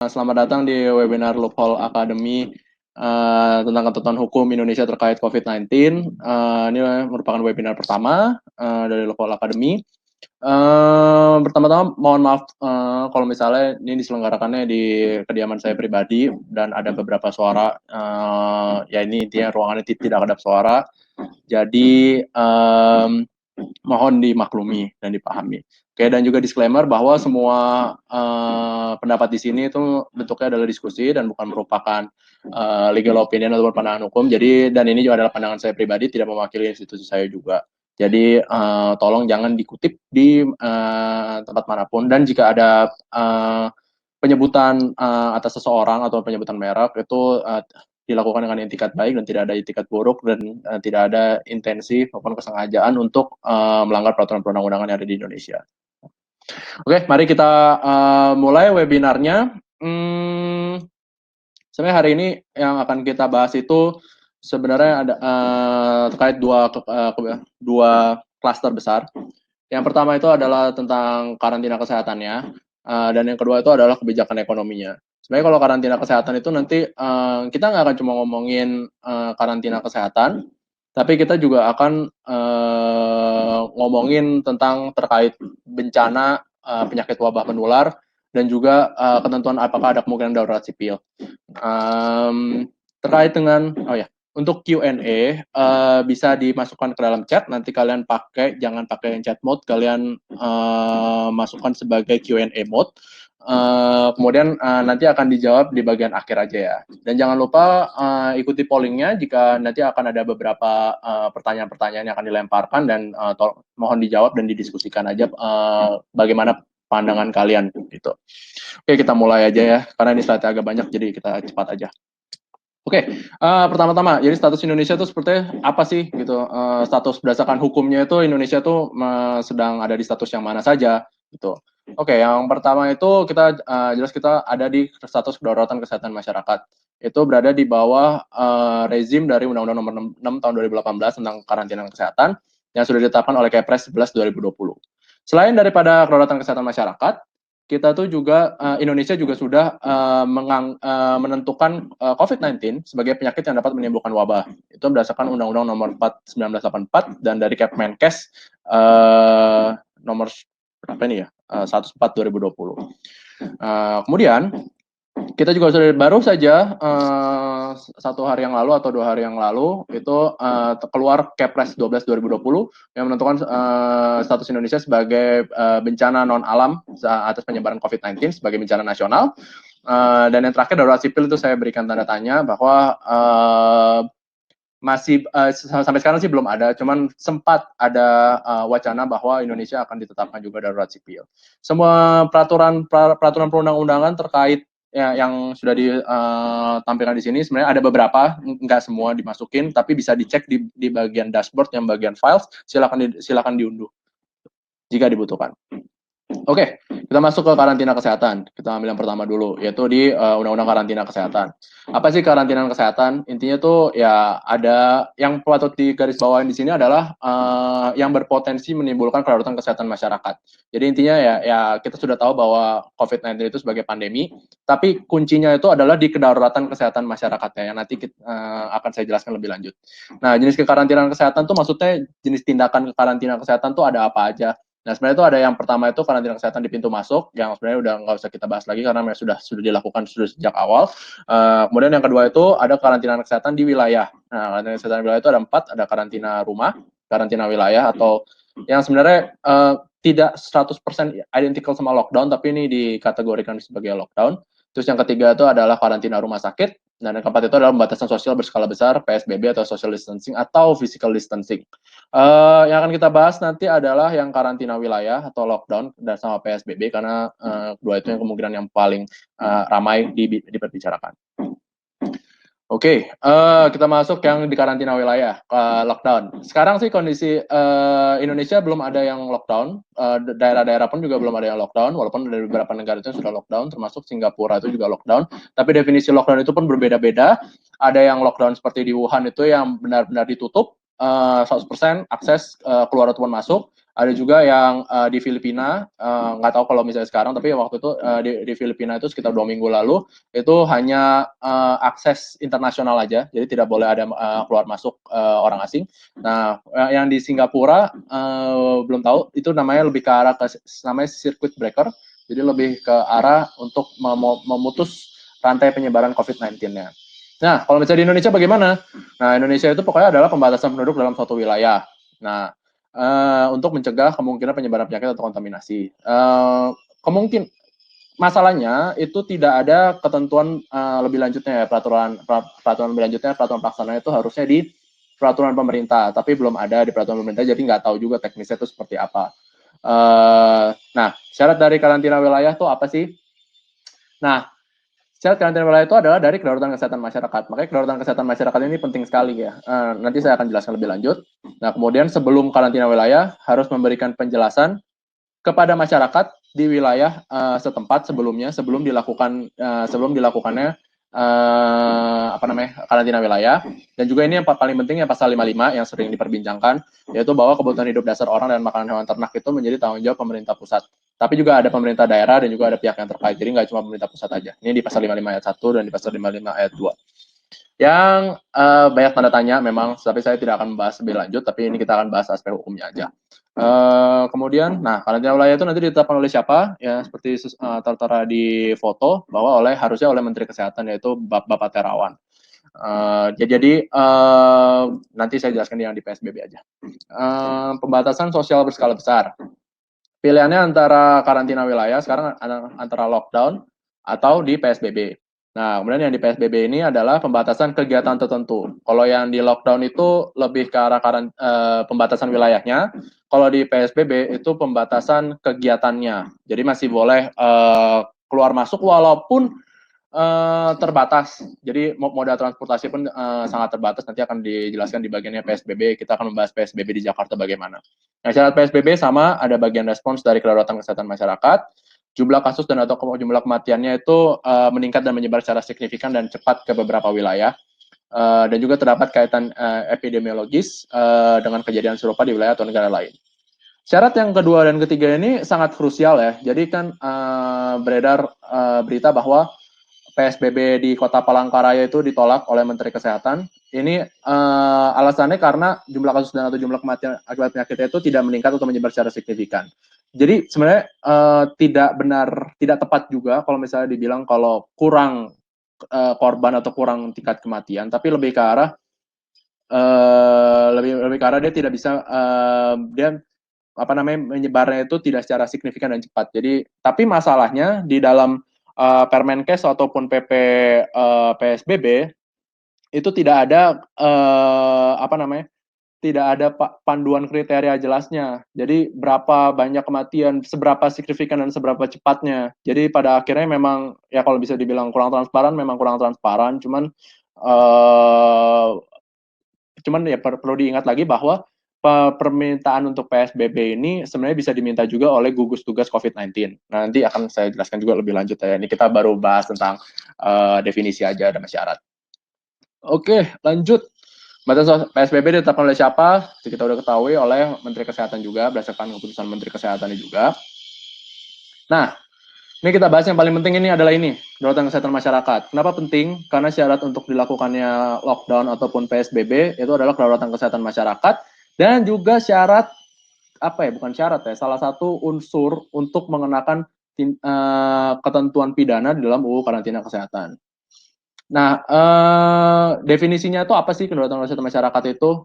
Selamat datang di webinar Loophole Academy tentang ketentuan hukum Indonesia terkait COVID-19. Ini merupakan webinar pertama dari Loophole Academy. Pertama-tama mohon maaf kalau misalnya ini diselenggarakannya di kediaman saya pribadi dan ada beberapa suara, ya ini intinya ruangannya tidak ada suara, jadi mohon dimaklumi dan dipahami. Oke, dan juga disclaimer bahwa semua pendapat di sini itu bentuknya adalah diskusi dan bukan merupakan legal opinion ataupun pandangan hukum. Jadi, dan ini juga adalah pandangan saya pribadi, tidak mewakili institusi saya juga. Jadi, tolong jangan dikutip di tempat manapun. Dan jika ada penyebutan atas seseorang atau penyebutan merek itu dilakukan dengan itikat baik dan tidak ada itikat buruk dan tidak ada intensi maupun kesengajaan untuk melanggar peraturan perundang-undangan yang ada di Indonesia. Oke, mari kita mulai webinarnya. Sebenarnya hari ini yang akan kita bahas itu sebenarnya ada terkait dua klaster besar. Yang pertama itu adalah tentang karantina kesehatannya, dan yang kedua itu adalah kebijakan ekonominya. Sebenarnya kalau karantina kesehatan itu nanti kita nggak akan cuma ngomongin karantina kesehatan, tapi kita juga akan ngomongin tentang terkait bencana penyakit wabah penular dan juga ketentuan apakah ada kemungkinan darurat sipil. Terkait dengan untuk Q&A bisa dimasukkan ke dalam chat. Nanti kalian jangan pakai chat mode, kalian masukkan sebagai Q&A mode. Kemudian nanti akan dijawab di bagian akhir aja ya. Dan jangan lupa ikuti pollingnya jika nanti akan ada beberapa pertanyaan-pertanyaan yang akan dilemparkan dan mohon dijawab dan didiskusikan aja bagaimana pandangan kalian gitu. Oke, kita mulai aja ya karena ini slide agak banyak jadi kita cepat aja. Oke, pertama-tama, jadi status Indonesia itu seperti apa sih gitu? Status berdasarkan hukumnya itu Indonesia itu sedang ada di status yang mana saja gitu. Oke, yang pertama itu kita jelas kita ada di status kedaruratan kesehatan masyarakat. Itu berada di bawah rezim dari Undang-Undang Nomor 6 Tahun 2018 tentang karantina kesehatan yang sudah ditetapkan oleh Kepres 11 2020. Selain daripada kedaruratan kesehatan masyarakat, kita tuh juga Indonesia juga sudah menentukan COVID-19 sebagai penyakit yang dapat menimbulkan wabah. Itu berdasarkan Undang-Undang Nomor 4 1984 dan dari Kepmenkes nomor berapa ini ya? 14 2020. Kemudian kita juga sudah baru saja 1 hari yang lalu atau 2 hari yang lalu itu keluar Kepres 12 2020 yang menentukan status Indonesia sebagai bencana non alam atas penyebaran COVID-19 sebagai bencana nasional. Dan yang terakhir darurat sipil itu saya berikan tanda tanya bahwa masih sampai sekarang sih belum ada, cuman sempat ada wacana bahwa Indonesia akan ditetapkan juga darurat sipil. Semua peraturan perundang-undangan terkait ya, yang sudah ditampilkan di sini sebenarnya ada beberapa, nggak semua dimasukin, tapi bisa dicek di bagian dashboard yang bagian files, silakan diunduh jika dibutuhkan. Oke, kita masuk ke karantina kesehatan. Kita ambil yang pertama dulu, yaitu di Undang-Undang Karantina Kesehatan. Apa sih karantina kesehatan? Intinya tuh ya ada yang patut digarisbawahi di sini adalah yang berpotensi menimbulkan kedaruratan kesehatan masyarakat. Jadi intinya ya kita sudah tahu bahwa COVID-19 itu sebagai pandemi, tapi kuncinya itu adalah di kedaruratan kesehatan masyarakatnya yang nanti akan saya jelaskan lebih lanjut. Nah, jenis kekarantinaan kesehatan tuh maksudnya jenis tindakan kekarantina kesehatan tuh ada apa aja? Nah, sebenarnya itu ada yang pertama itu karantina kesehatan di pintu masuk, yang sebenarnya udah nggak usah kita bahas lagi karena sudah dilakukan sejak awal. Kemudian yang kedua itu ada karantina kesehatan di wilayah. Nah, karantina kesehatan di wilayah itu ada 4, ada karantina rumah, karantina wilayah, atau yang sebenarnya tidak 100% identical sama lockdown, tapi ini dikategorikan sebagai lockdown. Terus yang ketiga itu adalah karantina rumah sakit, dan yang keempat itu adalah pembatasan sosial berskala besar, PSBB atau social distancing atau physical distancing. Yang akan kita bahas nanti adalah yang karantina wilayah atau lockdown dan sama PSBB karena kedua itu yang kemungkinan yang paling ramai diperbicarakan. Oke, kita masuk yang di karantina wilayah, lockdown. Sekarang sih kondisi Indonesia belum ada yang lockdown, daerah-daerah pun juga belum ada yang lockdown, walaupun dari beberapa negara itu sudah lockdown, termasuk Singapura itu juga lockdown. Tapi definisi lockdown itu pun berbeda-beda. Ada yang lockdown seperti di Wuhan itu yang benar-benar ditutup, 100% akses keluar ataupun masuk. Ada juga yang di Filipina, nggak tahu kalau misalnya sekarang, tapi waktu itu di Filipina itu sekitar 2 minggu lalu itu hanya akses internasional aja, jadi tidak boleh ada keluar masuk orang asing. Nah, yang di Singapura belum tahu, itu namanya lebih ke arah ke namanya circuit breaker, jadi lebih ke arah untuk memutus rantai penyebaran COVID-19-nya. Nah, kalau misalnya di Indonesia bagaimana? Nah, Indonesia itu pokoknya adalah pembatasan penduduk dalam suatu wilayah. Nah, untuk mencegah kemungkinan penyebaran penyakit atau kontaminasi. Kemungkin masalahnya itu tidak ada ketentuan lebih lanjutnya ya, peraturan lebih lanjutnya, peraturan pelaksanaan itu harusnya di peraturan pemerintah, tapi belum ada di peraturan pemerintah, jadi nggak tahu juga teknisnya itu seperti apa. Nah, syarat dari karantina wilayah itu apa sih? Nah, syarat karantina wilayah itu adalah dari kedaruratan kesehatan masyarakat. Makanya kedaruratan kesehatan masyarakat ini penting sekali ya. Nanti saya akan jelaskan lebih lanjut. Nah, kemudian sebelum karantina wilayah harus memberikan penjelasan kepada masyarakat di wilayah setempat sebelumnya, sebelum dilakukannya karantina wilayah. Dan juga ini yang paling penting, yang pasal 55 yang sering diperbincangkan, yaitu bahwa kebutuhan hidup dasar orang dan makanan hewan ternak itu menjadi tanggung jawab pemerintah pusat. Tapi juga ada pemerintah daerah dan juga ada pihak yang terkait. Jadi nggak cuma pemerintah pusat aja. Ini di pasal 55 ayat 1 dan di pasal 55 ayat 2. Yang banyak tanda tanya memang, tapi saya tidak akan membahas lebih lanjut, tapi ini kita akan bahas aspek hukumnya aja. Kemudian, nah, karantina wilayah itu nanti ditetapkan oleh siapa? Ya, seperti tertera di foto, bahwa harusnya oleh Menteri Kesehatan, yaitu Bapak Terawan. Jadi nanti saya jelaskan yang di PSBB aja. Pembatasan sosial berskala besar. Pilihannya antara karantina wilayah sekarang, antara lockdown atau di PSBB. Nah, kemudian yang di PSBB ini adalah pembatasan kegiatan tertentu. Kalau yang di lockdown itu lebih ke arah pembatasan wilayahnya. Kalau di PSBB itu pembatasan kegiatannya. Jadi masih boleh keluar masuk walaupun terbatas. Jadi moda transportasi pun sangat terbatas. Nanti akan dijelaskan di bagiannya PSBB. Kita akan membahas PSBB di Jakarta bagaimana. Nah, syarat PSBB sama, ada bagian respons dari kedaruratan kesehatan masyarakat. Jumlah kasus dan atau jumlah kematiannya itu meningkat dan menyebar secara signifikan dan cepat ke beberapa wilayah. Dan juga terdapat kaitan epidemiologis dengan kejadian serupa di wilayah atau negara lain. Syarat yang kedua dan ketiga ini sangat krusial ya. Jadi kan beredar berita bahwa PSBB di Kota Palangkaraya itu ditolak oleh Menteri Kesehatan. Ini alasannya karena jumlah kasus dan atau jumlah kematian akibat penyakitnya itu tidak meningkat atau menyebar secara signifikan. Jadi sebenarnya tidak tepat juga kalau misalnya dibilang kalau kurang korban atau kurang tingkat kematian, tapi lebih ke arah dia tidak bisa dia menyebarnya itu tidak secara signifikan dan cepat. Jadi tapi masalahnya di dalam Permenkes ataupun PP PSBB itu tidak ada tidak ada panduan kriteria jelasnya. Jadi berapa banyak kematian, seberapa signifikan dan seberapa cepatnya. Jadi pada akhirnya memang ya kalau bisa dibilang kurang transparan, memang kurang transparan. Cuman ya perlu diingat lagi bahwa permintaan untuk PSBB ini sebenarnya bisa diminta juga oleh gugus tugas COVID-19. Nah, nanti akan saya jelaskan juga lebih lanjut ya. Ini kita baru bahas tentang definisi aja dan syarat. Oke, lanjut. Batas PSBB ditetapkan oleh siapa? Kita udah ketahui oleh Menteri Kesehatan juga, berdasarkan keputusan Menteri Kesehatan juga. Nah, ini kita bahas yang paling penting ini adalah ini, kedaruratan kesehatan masyarakat. Kenapa penting? Karena syarat untuk dilakukannya lockdown ataupun PSBB itu adalah kedaruratan kesehatan masyarakat, dan juga syarat bukan syarat ya, salah satu unsur untuk mengenakan ketentuan pidana di dalam UU Karantina Kesehatan. Nah, definisinya itu apa sih kedaruratan kesehatan masyarakat itu?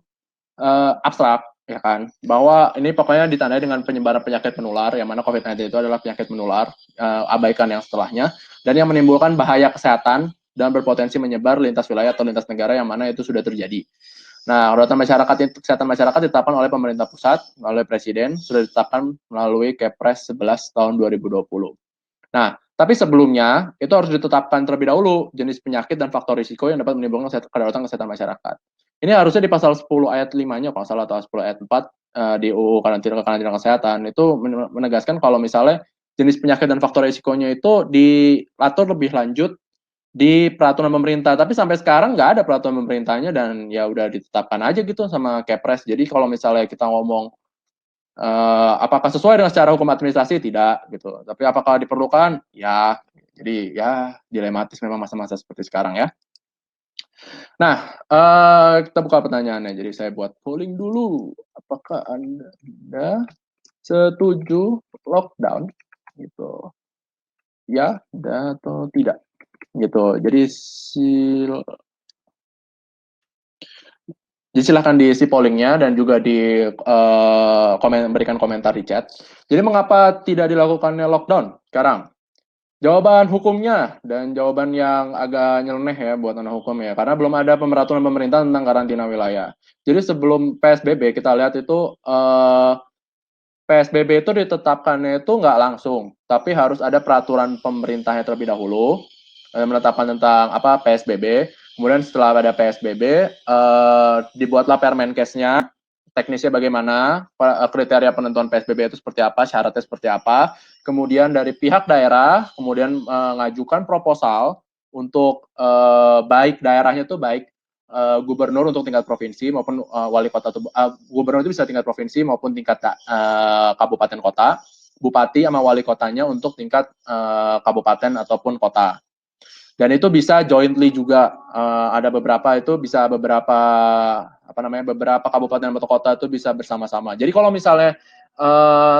Abstrak, ya kan? Bahwa ini pokoknya ditandai dengan penyebaran penyakit menular, yang mana COVID-19 itu adalah penyakit menular, abaikan yang setelahnya, dan yang menimbulkan bahaya kesehatan dan berpotensi menyebar lintas wilayah atau lintas negara yang mana itu sudah terjadi. Nah, kesehatan masyarakat ditetapkan oleh pemerintah pusat, oleh Presiden, sudah ditetapkan melalui Kepres 11 tahun 2020. Nah, tapi sebelumnya itu harus ditetapkan terlebih dahulu jenis penyakit dan faktor risiko yang dapat menimbulkan kedaruratan kesehatan masyarakat. Ini harusnya di pasal 10 ayat 5-nya kalau salah, atau 10 ayat 4 di UU karantina kesehatan itu menegaskan kalau misalnya jenis penyakit dan faktor risikonya itu diatur lebih lanjut di peraturan pemerintah, tapi sampai sekarang nggak ada peraturan pemerintahnya dan ya udah ditetapkan aja gitu sama Kepres. Jadi kalau misalnya kita ngomong Apakah sesuai dengan secara hukum administrasi? Tidak, gitu. Tapi apakah diperlukan? Ya. Jadi ya dilematis memang masa-masa seperti sekarang ya. Nah, kita buka pertanyaannya. Jadi saya buat polling dulu. Apakah Anda setuju lockdown? Gitu. Ya, atau tidak? Gitu. Jadi silahkan diisi pollingnya dan juga berikan komentar di chat. Jadi mengapa tidak dilakukannya lockdown sekarang? Jawaban hukumnya dan jawaban yang agak nyeleneh ya buat anak hukum ya, karena belum ada peraturan pemerintah tentang karantina wilayah. Jadi sebelum PSBB kita lihat itu PSBB itu ditetapkannya itu nggak langsung, tapi harus ada peraturan pemerintahnya terlebih dahulu menetapkan tentang apa PSBB. Kemudian setelah ada PSBB, dibuatlah Permenkesnya, teknisnya bagaimana, kriteria penentuan PSBB itu seperti apa, syaratnya seperti apa. Kemudian dari pihak daerah, kemudian mengajukan proposal untuk baik daerahnya itu baik gubernur untuk tingkat provinsi maupun wali kota atau gubernur itu bisa tingkat provinsi maupun tingkat kabupaten kota, bupati sama wali kotanya untuk tingkat kabupaten ataupun kota. Dan itu bisa jointly juga ada beberapa itu bisa beberapa kabupaten atau kota itu bisa bersama-sama. Jadi kalau misalnya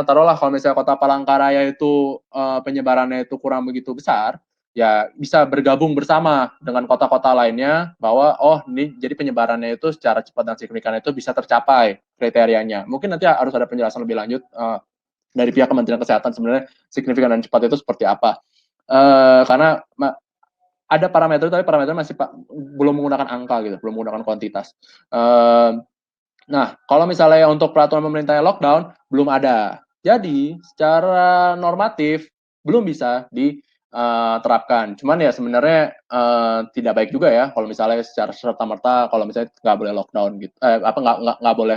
taruhlah kalau misalnya kota Palangkaraya itu penyebarannya itu kurang begitu besar, ya bisa bergabung bersama dengan kota-kota lainnya bahwa ini jadi penyebarannya itu secara cepat dan signifikan itu bisa tercapai kriterianya. Mungkin nanti harus ada penjelasan lebih lanjut dari pihak Kementerian Kesehatan sebenarnya signifikan dan cepat itu seperti apa. Karena ada parameter tapi parameter masih belum menggunakan angka gitu, belum menggunakan kuantitas. Nah, kalau misalnya untuk peraturan pemerintah lockdown belum ada. Jadi secara normatif belum bisa diterapkan. Cuman ya sebenarnya tidak baik juga ya kalau misalnya secara serta-merta kalau misalnya nggak boleh lockdown gitu. Nggak boleh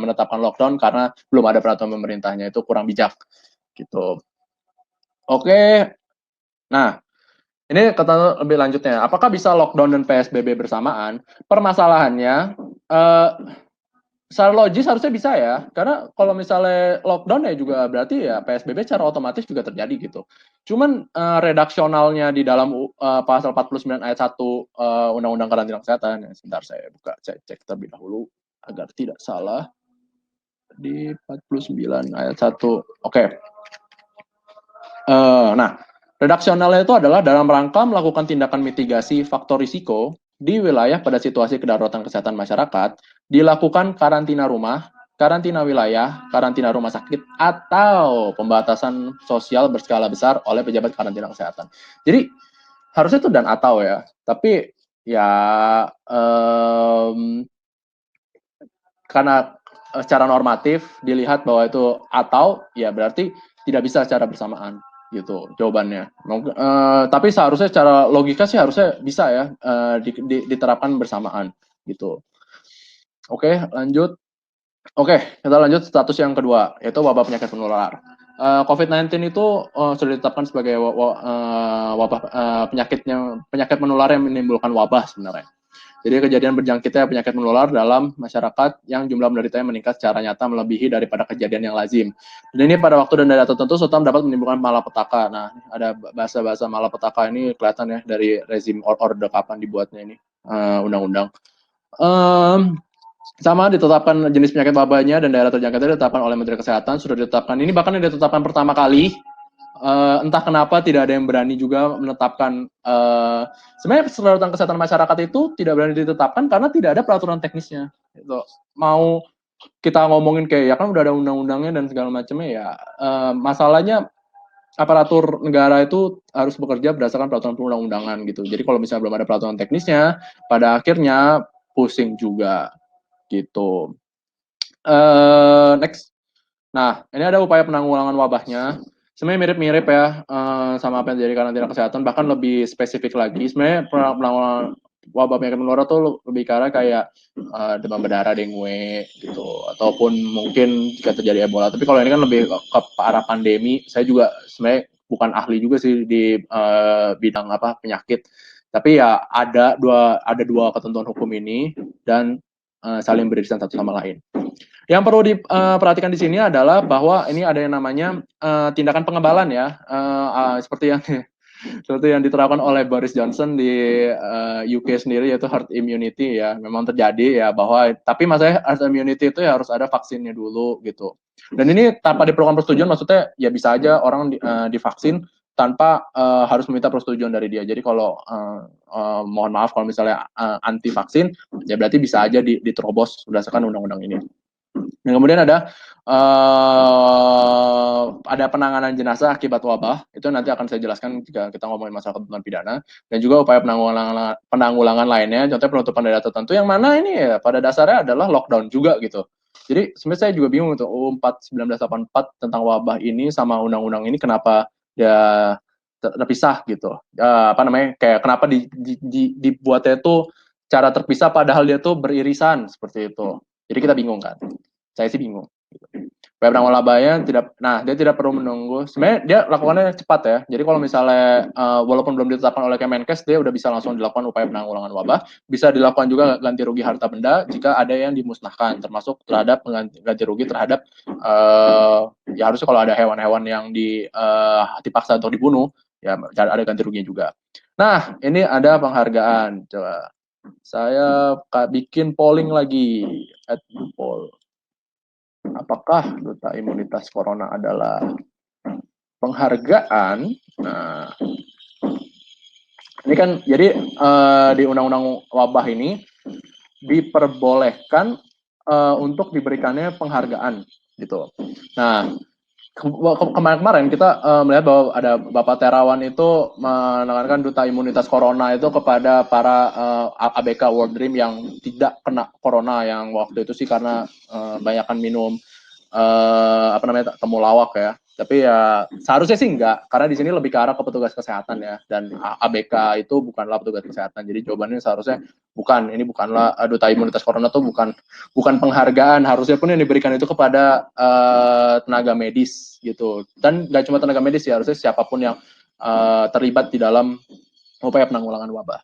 menetapkan lockdown karena belum ada peraturan pemerintahnya, itu kurang bijak gitu. Oke. Nah, ini kata lebih lanjutnya, apakah bisa lockdown dan PSBB bersamaan? Permasalahannya, secara logis harusnya bisa ya, karena kalau misalnya lockdown ya juga berarti ya PSBB secara otomatis juga terjadi gitu. Cuman redaksionalnya di dalam pasal 49 ayat 1 Undang-Undang Karantina Kesehatan, ya, sebentar saya buka, cek terlebih dahulu agar tidak salah. Di 49 ayat 1, oke. Nah, redaksionalnya itu adalah dalam rangka melakukan tindakan mitigasi faktor risiko di wilayah pada situasi kedaruratan kesehatan masyarakat, dilakukan karantina rumah, karantina wilayah, karantina rumah sakit, atau pembatasan sosial berskala besar oleh pejabat karantina kesehatan. Jadi harusnya itu dan atau ya, tapi ya karena secara normatif dilihat bahwa itu atau ya berarti tidak bisa secara bersamaan gitu jawabannya. Tapi seharusnya secara logika sih harusnya bisa ya diterapkan bersamaan gitu. Oke, lanjut. Oke, kita lanjut status yang kedua, yaitu wabah penyakit menular. COVID-19 itu sudah ditetapkan sebagai wabah penyakit menular yang menimbulkan wabah sebenarnya. Jadi kejadian berjangkitnya penyakit menular dalam masyarakat yang jumlah penderitanya meningkat secara nyata melebihi daripada kejadian yang lazim. Dan ini pada waktu dan daerah tertentu serta dapat menimbulkan malapetaka. Nah, ada bahasa-bahasa malapetaka ini kelihatan ya dari rezim orde kapan dibuatnya ini undang-undang. Sama ditetapkan jenis penyakit wabahnya dan daerah terjangkitnya ditetapkan oleh Menteri Kesehatan, sudah ditetapkan. Ini bahkan yang ditetapkan pertama kali. Entah kenapa tidak ada yang berani juga menetapkan sebenarnya keselamatan kesehatan masyarakat itu tidak berani ditetapkan karena tidak ada peraturan teknisnya gitu. Mau kita ngomongin kayak ya kan udah ada undang-undangnya dan segala macamnya ya masalahnya aparatur negara itu harus bekerja berdasarkan peraturan perundang-undangan gitu. Jadi kalau misalnya belum ada peraturan teknisnya pada akhirnya pusing juga gitu. Next. Nah, ini ada upaya penanggulangan wabahnya. Sebenarnya mirip-mirip ya sama apa yang terjadi karantina kesehatan, bahkan lebih spesifik lagi. Sebenarnya penanggulangan wabah penyakit menular tuh lebih ke arah kayak demam berdarah, dengue gitu, ataupun mungkin jika terjadi Ebola. Tapi kalau ini kan lebih ke arah pandemi. Saya juga sebenarnya bukan ahli juga sih di bidang apa penyakit. Tapi ya ada dua ketentuan hukum ini dan saling beririsan satu sama lain. Yang perlu diperhatikan di sini adalah bahwa ini ada yang namanya tindakan pengebalan ya, seperti yang seperti yang diterapkan oleh Boris Johnson di UK sendiri, yaitu herd immunity ya. Memang terjadi ya, bahwa tapi masalahnya herd immunity itu ya harus ada vaksinnya dulu gitu. Dan ini tanpa diperlukan persetujuan, maksudnya ya bisa aja orang divaksin tanpa harus meminta persetujuan dari dia. Jadi kalau mohon maaf kalau misalnya anti vaksin, ya berarti bisa aja diterobos berdasarkan undang-undang ini. Dan kemudian ada penanganan jenazah akibat wabah. Itu nanti akan saya jelaskan jika kita ngomongin masalah ketentuan pidana, dan juga upaya penanggulangan lainnya, contohnya penutupan daerah tertentu yang mana ini ya pada dasarnya adalah lockdown juga gitu. Jadi sebenarnya saya juga bingung untuk UU 1984 tentang wabah ini sama undang-undang ini kenapa ya terpisah gitu. Apa namanya, kayak kenapa dibuatnya itu cara terpisah padahal dia tuh beririsan seperti itu. Jadi kita bingung kan. Saya sih bingung. Web Labanya dia tidak perlu menunggu. Sebenarnya dia lakukannya cepat ya. Jadi kalau misalnya walaupun belum ditetapkan oleh Kemenkes, dia udah bisa langsung dilakukan upaya penanggulangan wabah. Bisa dilakukan juga ganti rugi harta benda jika ada yang dimusnahkan, termasuk terhadap ganti rugi terhadap ya harusnya kalau ada hewan-hewan yang dipaksa untuk dibunuh, ya ada ganti ruginya juga. Nah, ini ada penghargaan. Coba saya bikin polling lagi. Poll. Apakah duta imunitas corona adalah penghargaan? Nah, ini kan jadi di undang-undang wabah ini diperbolehkan untuk diberikannya penghargaan gitu. Nah, kemarin kita melihat bahwa ada Bapak Terawan itu menekankan duta imunitas corona itu kepada para ABK World Dream yang tidak kena corona, yang waktu itu sih karena banyakkan minum temulawak ya. Tapi ya seharusnya sih enggak, karena di sini lebih ke arah ke petugas kesehatan ya, dan ABK itu bukanlah petugas kesehatan. Jadi jawabannya seharusnya bukan, ini bukanlah duta imunitas corona tuh bukan penghargaan, harusnya pun yang diberikan itu kepada tenaga medis gitu. Dan nggak cuma tenaga medis ya, harusnya siapapun yang terlibat di dalam upaya penanggulangan wabah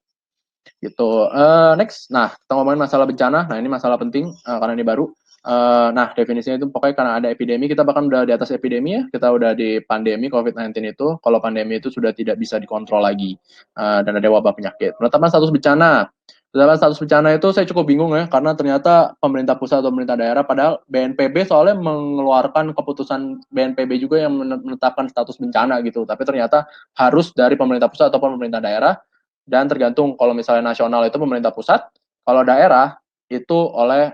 gitu. Next, nah kita ngomongin masalah bencana. Nah ini masalah penting karena ini baru. Nah definisinya itu pokoknya karena ada epidemi, kita bahkan udah di atas epidemi ya, kita udah di pandemi COVID-19 itu. Kalau pandemi itu sudah tidak bisa dikontrol lagi dan ada wabah penyakit. Penetapan status bencana. Penetapan status bencana itu saya cukup bingung ya, karena ternyata pemerintah pusat atau pemerintah daerah, padahal BNPB soalnya mengeluarkan keputusan BNPB juga yang menetapkan status bencana gitu, tapi ternyata harus dari pemerintah pusat ataupun pemerintah daerah, dan tergantung kalau misalnya nasional itu pemerintah pusat, kalau daerah itu oleh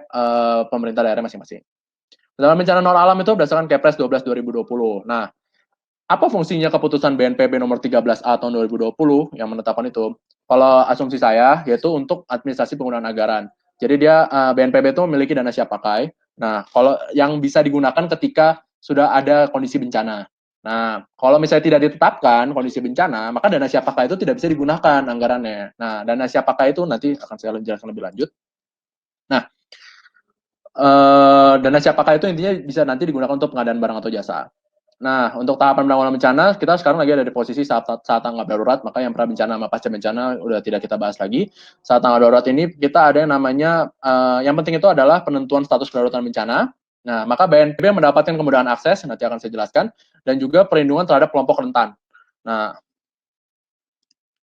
pemerintah daerah masing-masing. Dalam bencana non alam itu berdasarkan Kepres 12 2020. Nah, apa fungsinya keputusan BNPB nomor 13A tahun 2020 yang menetapkan itu? Kalau asumsi saya, yaitu untuk administrasi penggunaan anggaran. Jadi dia BNPB itu memiliki dana siap pakai. Nah, kalau yang bisa digunakan ketika sudah ada kondisi bencana. Nah, kalau misalnya tidak ditetapkan kondisi bencana, maka dana siap pakai itu tidak bisa digunakan anggarannya. Nah, dana siap pakai itu nanti akan saya jelaskan lebih lanjut. Nah, dana siap pakai itu intinya bisa nanti digunakan untuk pengadaan barang atau jasa. Nah, untuk tahapan penanggulangan bencana, kita sekarang lagi ada di posisi saat tanggap darurat, maka yang pra bencana sama pasca bencana udah tidak kita bahas lagi. Saat tanggap darurat ini kita ada yang namanya, yang penting itu adalah penentuan status kedaruratan bencana. Nah, maka BNPB mendapatkan kemudahan akses, nanti akan saya jelaskan, dan juga perlindungan terhadap kelompok rentan. Nah,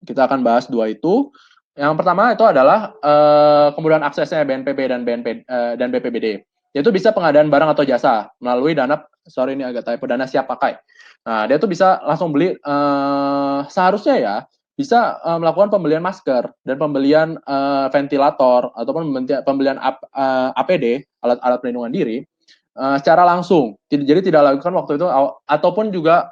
kita akan bahas dua itu. Yang pertama itu adalah kemudahan aksesnya BNPB dan BPBD. Yaitu bisa pengadaan barang atau jasa melalui dana siap pakai. Nah, dia tuh bisa langsung beli, seharusnya ya, bisa melakukan pembelian masker dan pembelian ventilator ataupun pembelian APD, alat-alat pelindungan diri, secara langsung. Jadi tidak lakukan waktu itu, ataupun juga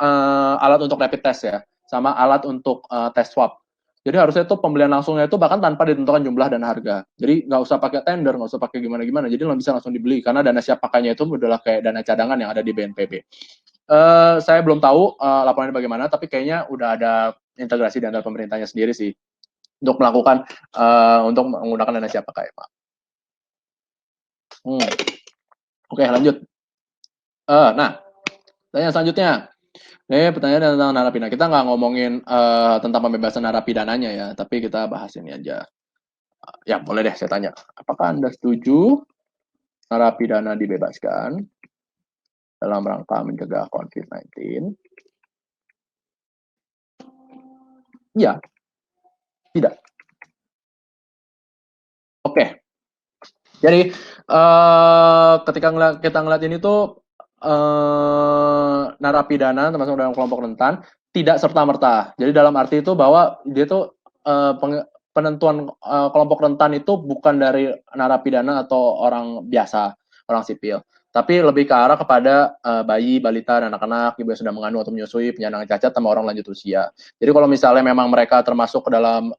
alat untuk rapid test ya, sama alat untuk tes swab. Jadi harusnya itu pembelian langsungnya itu bahkan tanpa ditentukan jumlah dan harga. Jadi nggak usah pakai tender, nggak usah pakai gimana-gimana. Jadi lo bisa langsung dibeli karena dana siap pakainya itu adalah kayak dana cadangan yang ada di BNPB. Saya belum tahu laporannya bagaimana, tapi kayaknya udah ada integrasi di antara pemerintahnya sendiri sih untuk melakukan untuk menggunakan dana siap pakai, Pak. Oke, lanjut. Nah, pertanyaan selanjutnya. Ini pertanyaan tentang narapidana. Kita nggak ngomongin tentang pembebasan narapidananya ya, tapi kita bahas ini aja. Ya, boleh deh saya tanya. Apakah Anda setuju narapidana dibebaskan dalam rangka mencegah COVID-19? Ya, tidak. Oke. Jadi ketika kita ngeliat ini tuh narapidana termasuk dalam kelompok rentan tidak serta-merta. Jadi dalam arti itu bahwa dia tuh penentuan kelompok rentan itu bukan dari narapidana atau orang biasa, orang sipil. Tapi lebih ke arah kepada bayi, balita, dan anak-anak yang sedang mengandung atau menyusui, penyandang cacat, sama orang lanjut usia. Jadi kalau misalnya memang mereka termasuk ke dalam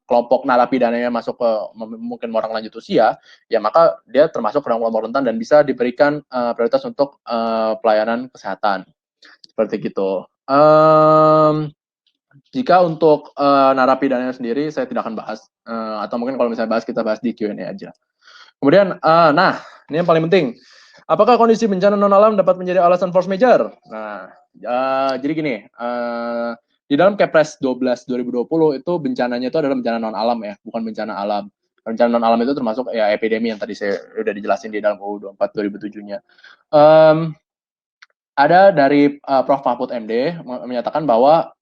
kelompok narapidananya masuk ke mungkin orang lanjut usia, ya maka dia termasuk ke dalam kelompok rentan dan bisa diberikan prioritas untuk pelayanan kesehatan. Seperti gitu. Jika untuk narapidana sendiri saya tidak akan bahas, atau mungkin kalau misalnya bahas kita bahas di Q&A aja. Kemudian, nah ini yang paling penting. Apakah kondisi bencana non alam dapat menjadi alasan force majeure? Nah, jadi gini, di dalam Kepres 12 2020 itu bencananya itu adalah bencana non alam ya, bukan bencana alam. Bencana non alam itu termasuk ya epidemi yang tadi saya udah dijelasin di dalam UU 24 2007-nya. Ada dari Prof. Mahfud MD menyatakan bahwa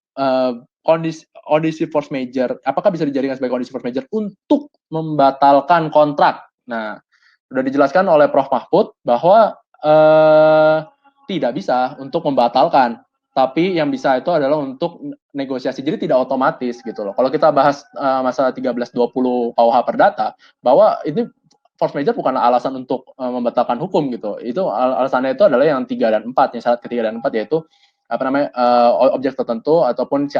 kondisi force majeure, apakah bisa dijadikan sebagai kondisi force majeure untuk membatalkan kontrak? Nah, sudah dijelaskan oleh Prof. Mahfud bahwa tidak bisa untuk membatalkan, tapi yang bisa itu adalah untuk negosiasi. Jadi tidak otomatis gitu loh. Kalau kita bahas masalah 1320 KUH Perdata, bahwa ini force majeure bukan alasan untuk membatalkan hukum gitu. Itu alasannya itu adalah yang 3 dan 4, yang syarat ketiga dan 4 yaitu objek tertentu ataupun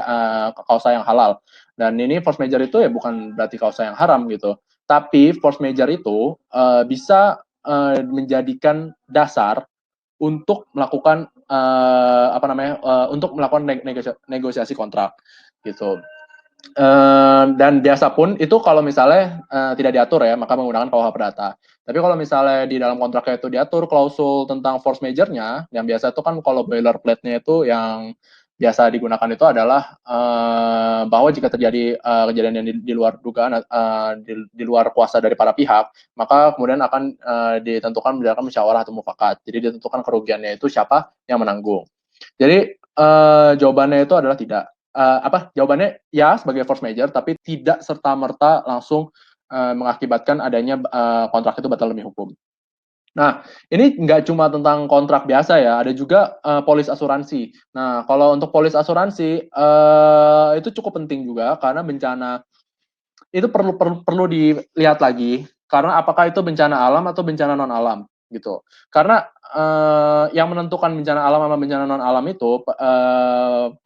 kausa yang halal. Dan ini force majeure itu ya bukan berarti kausa yang haram gitu. Tapi force majeure itu bisa menjadikan dasar untuk melakukan untuk melakukan negosiasi kontrak gitu. Dan biasa pun itu kalau misalnya tidak diatur ya, maka menggunakan KUH Perdata. Tapi kalau misalnya di dalam kontraknya itu diatur klausul tentang force majeure-nya, yang biasa itu kan kalau boilerplate-nya itu yang biasa digunakan itu adalah bahwa jika terjadi kejadian yang di luar dugaan, di luar kuasa dari para pihak, maka kemudian akan ditentukan berdasarkan musyawarah atau mufakat. Jadi ditentukan kerugiannya itu siapa yang menanggung. Jadi jawabannya itu adalah tidak. Jawabannya ya sebagai force majeure, tapi tidak serta-merta langsung mengakibatkan adanya kontrak itu batal demi hukum. Nah, ini nggak cuma tentang kontrak biasa ya, ada juga polis asuransi. Nah, kalau untuk polis asuransi itu cukup penting juga karena bencana itu perlu dilihat lagi karena apakah itu bencana alam atau bencana non alam gitu. Karena yang menentukan bencana alam sama bencana non alam itu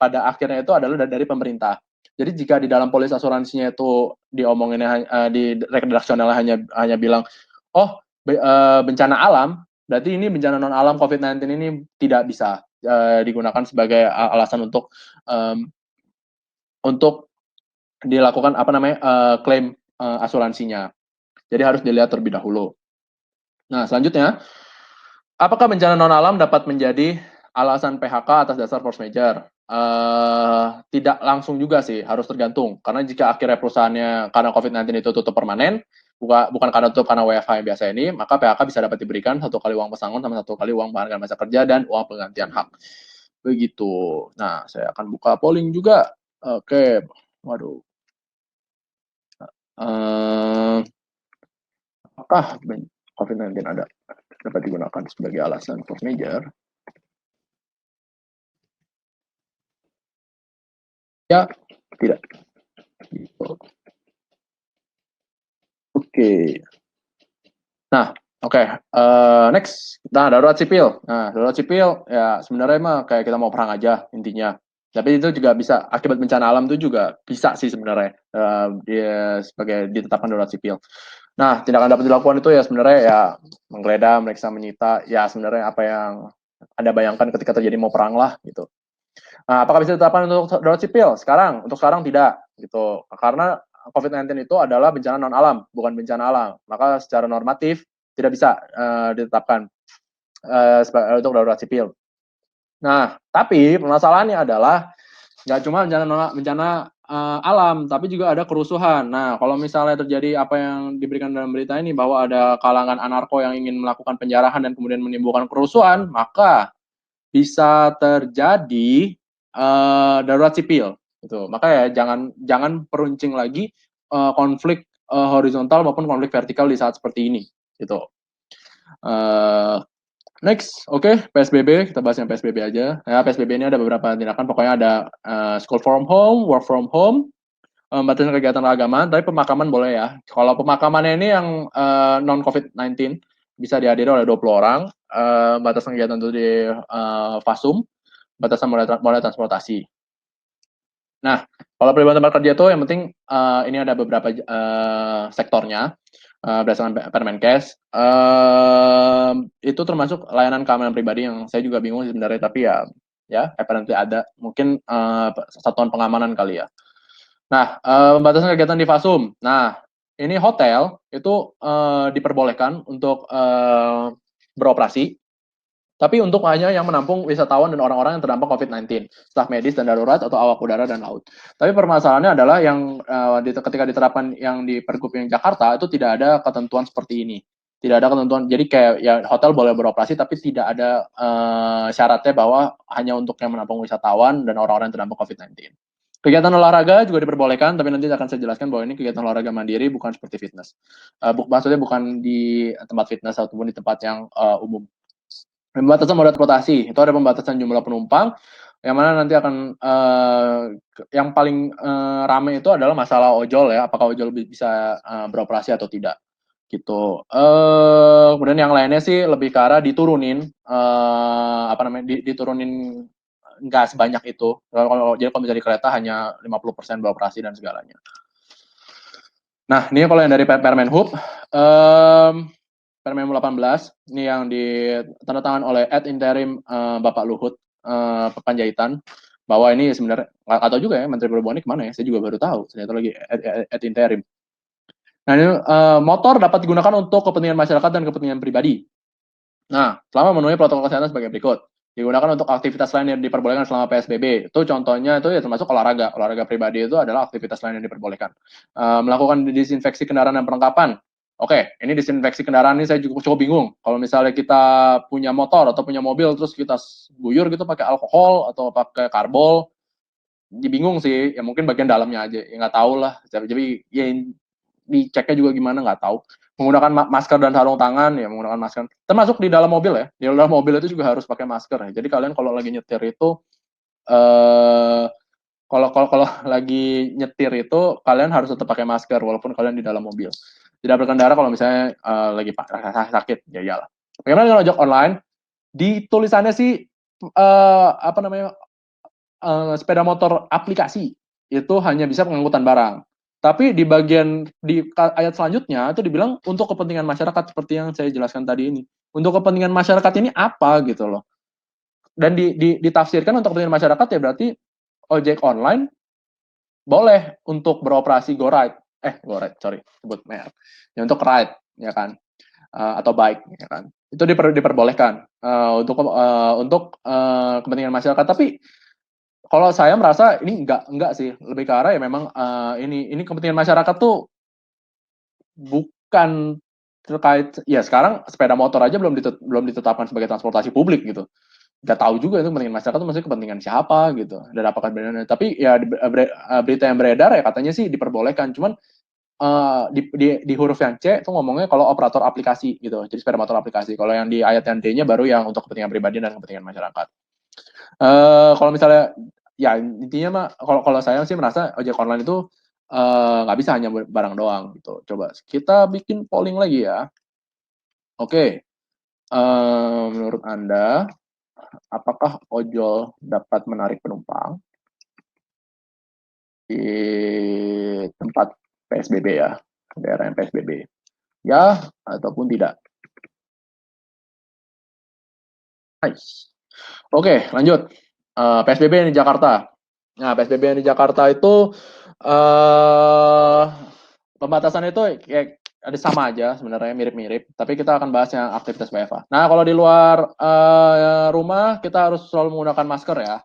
pada akhirnya itu adalah dari pemerintah. Jadi jika di dalam polis asuransinya itu diomonginnya di redaksionalnya hanya bilang bencana alam, berarti ini bencana non alam COVID-19 ini tidak bisa digunakan sebagai alasan untuk dilakukan klaim asuransinya. Jadi harus dilihat terlebih dahulu. Nah, selanjutnya, apakah bencana non alam dapat menjadi alasan PHK atas dasar force majeure? Tidak langsung juga sih, harus tergantung. Karena jika akhirnya perusahaannya karena COVID-19 itu tutup permanen, bukan karena tutup karena WFH yang biasa ini, maka PHK bisa dapat diberikan 1 kali uang pesangon sama 1 kali uang penghargaan masa kerja dan uang penggantian hak. Begitu. Nah, saya akan buka polling juga. Oke, waduh. Apakah COVID-19 dapat digunakan sebagai alasan force majeure? Ya, tidak. Gitu. Oke. Nah, oke. Next. Nah, darurat sipil. Nah, darurat sipil ya sebenarnya mah kayak kita mau perang aja intinya. Tapi itu juga bisa akibat bencana alam itu juga bisa sih sebenarnya dia sebagai ditetapkan darurat sipil. Nah, tindakan dapat dilakukan itu ya sebenarnya ya menggeledah, meriksa, menyita, ya sebenarnya apa yang Anda bayangkan ketika terjadi mau perang lah gitu. Nah, apakah bisa ditetapkan untuk darurat sipil? Untuk sekarang tidak gitu. Karena COVID-19 itu adalah bencana non alam, bukan bencana alam. Maka secara normatif tidak bisa ditetapkan untuk darurat sipil. Nah, tapi permasalahannya adalah nggak cuma bencana alam, tapi juga ada kerusuhan. Nah, kalau misalnya terjadi apa yang diberikan dalam berita ini, bahwa ada kalangan anarko yang ingin melakukan penjarahan dan kemudian menimbulkan kerusuhan, maka bisa terjadi darurat sipil. Gitu. Maka ya jangan peruncing lagi konflik horizontal maupun konflik vertikal di saat seperti ini. Gitu. Next, oke, PSBB, kita bahas yang PSBB aja. Ya, PSBB ini ada beberapa tindakan, pokoknya ada school from home, work from home, batasan kegiatan keagamaan, tapi pemakaman boleh ya. Kalau pemakamannya ini yang non-COVID-19, bisa dihadiri oleh 20 orang, batasan kegiatan itu di FASUM, batasan moda transportasi. Nah, kalau pelibatan tempat kerja itu yang penting ini ada beberapa sektornya, berdasarkan Permenkes. Itu termasuk layanan keamanan pribadi yang saya juga bingung sebenarnya, tapi ya apparently ada. Mungkin satuan pengamanan kali ya. Nah, pembatasan kegiatan di Fasum. Nah, ini hotel itu diperbolehkan untuk beroperasi, tapi untuk hanya yang menampung wisatawan dan orang-orang yang terdampak COVID-19, staf medis dan darurat atau awak udara dan laut. Tapi permasalahannya adalah yang ketika diterapkan yang di Pergub yang Jakarta itu tidak ada ketentuan seperti ini. Tidak ada ketentuan, jadi kayak ya hotel boleh beroperasi tapi tidak ada syaratnya bahwa hanya untuk yang menampung wisatawan dan orang-orang yang terdampak COVID-19. Kegiatan olahraga juga diperbolehkan, tapi nanti akan saya jelaskan bahwa ini kegiatan olahraga mandiri, bukan seperti fitness. Maksudnya bukan di tempat fitness ataupun di tempat yang umum. Pembatasan moda transportasi, itu ada pembatasan jumlah penumpang, yang mana nanti akan yang paling ramai itu adalah masalah ojol ya, apakah ojol bisa beroperasi atau tidak, gitu. Kemudian yang lainnya sih lebih ke arah diturunin, diturunin nggak sebanyak itu. Jadi kalau bisa di kereta hanya 50% beroperasi dan segalanya. Nah, ini kalau yang dari Permen Hub, Permen 18, ini yang ditandatangan oleh Ad Interim Bapak Luhut Panjaitan, bahwa ini sebenarnya nggak tahu juga ya Menteri Perhubungan ini kemana ya, saya juga baru tahu ternyata lagi Ad Interim. Nah, ini motor dapat digunakan untuk kepentingan masyarakat dan kepentingan pribadi. Nah, selama memenuhi protokol kesehatan sebagai berikut. Digunakan untuk aktivitas lain yang diperbolehkan selama PSBB. Itu contohnya itu ya termasuk olahraga. Olahraga pribadi itu adalah aktivitas lain yang diperbolehkan. Melakukan disinfeksi kendaraan dan perlengkapan. Oke, ini disinfeksi kendaraan ini saya cukup bingung. Kalau misalnya kita punya motor atau punya mobil terus kita guyur gitu pakai alkohol atau pakai karbol, bingung sih. Ya mungkin bagian dalamnya aja. Ya nggak tahu lah. Jadi ya diceknya juga gimana nggak tahu. Menggunakan masker dan sarung tangan, ya menggunakan masker. Termasuk di dalam mobil ya. Di dalam mobil itu juga harus pakai masker ya. Jadi kalian kalau lagi nyetir itu kalau lagi nyetir itu kalian harus tetap pakai masker walaupun kalian di dalam mobil. Tidak berkendara kalau misalnya lagi sakit, ya iyalah. Bagaimana dengan ojek online? Di tulisannya sih sepeda motor aplikasi itu hanya bisa pengangkutan barang. Tapi di bagian di ayat selanjutnya itu dibilang untuk kepentingan masyarakat seperti yang saya jelaskan tadi ini. Untuk kepentingan masyarakat ini apa gitu loh. Dan ditafsirkan untuk kepentingan masyarakat ya berarti ojek online boleh untuk beroperasi GoRide. Sebut merek. Ya untuk ride ya kan. Atau bike ya kan. Itu diperbolehkan untuk kepentingan masyarakat, tapi kalau saya merasa ini enggak sih, lebih ke arah ya memang ini kepentingan masyarakat tuh bukan terkait ya sekarang sepeda motor aja belum ditetapkan sebagai transportasi publik gitu. Nggak tahu juga itu kepentingan masyarakat itu maksudnya kepentingan siapa gitu dan apakah benar. Tapi ya berita yang beredar ya katanya sih diperbolehkan, cuman di huruf yang C itu ngomongnya kalau operator aplikasi gitu, jadi sepeda motor aplikasi. Kalau yang di ayat yang D-nya baru yang untuk kepentingan pribadi dan kepentingan masyarakat. Kalau misalnya ya intinya mah kalau saya sih merasa ojek online itu nggak bisa hanya barang doang gitu. Coba kita bikin polling lagi ya. Oke, menurut Anda apakah ojol dapat menarik penumpang di tempat PSBB ya, daerah yang PSBB? Ya ataupun tidak? Nice. Oke, lanjut. PSBB di Jakarta. Nah, PSBB di Jakarta itu pembatasan itu kayak ada sama aja sebenarnya, mirip-mirip. Tapi kita akan bahas yang aktivitas WFH. Nah, kalau di luar rumah kita harus selalu menggunakan masker ya.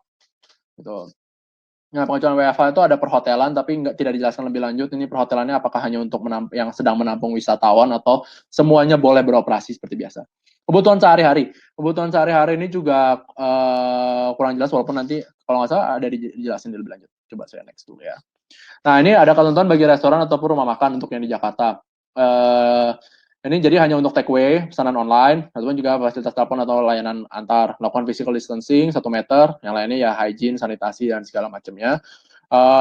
Gitu. Nah, pengecualian WFH itu ada perhotelan, tapi tidak dijelaskan lebih lanjut. Ini perhotelannya apakah hanya untuk yang sedang menampung wisatawan atau semuanya boleh beroperasi seperti biasa. Kebutuhan sehari-hari ini juga kurang jelas, walaupun nanti kalau nggak salah ada dijelasin lebih lanjut. Coba saya next dulu ya. Nah, ini ada ketentuan bagi restoran ataupun rumah makan untuk yang di Jakarta. Ini jadi hanya untuk take away, pesanan online, ataupun juga fasilitas telepon atau layanan antar. Melakukan physical distancing 1 meter, yang lainnya ya hygiene, sanitasi, dan segala macamnya.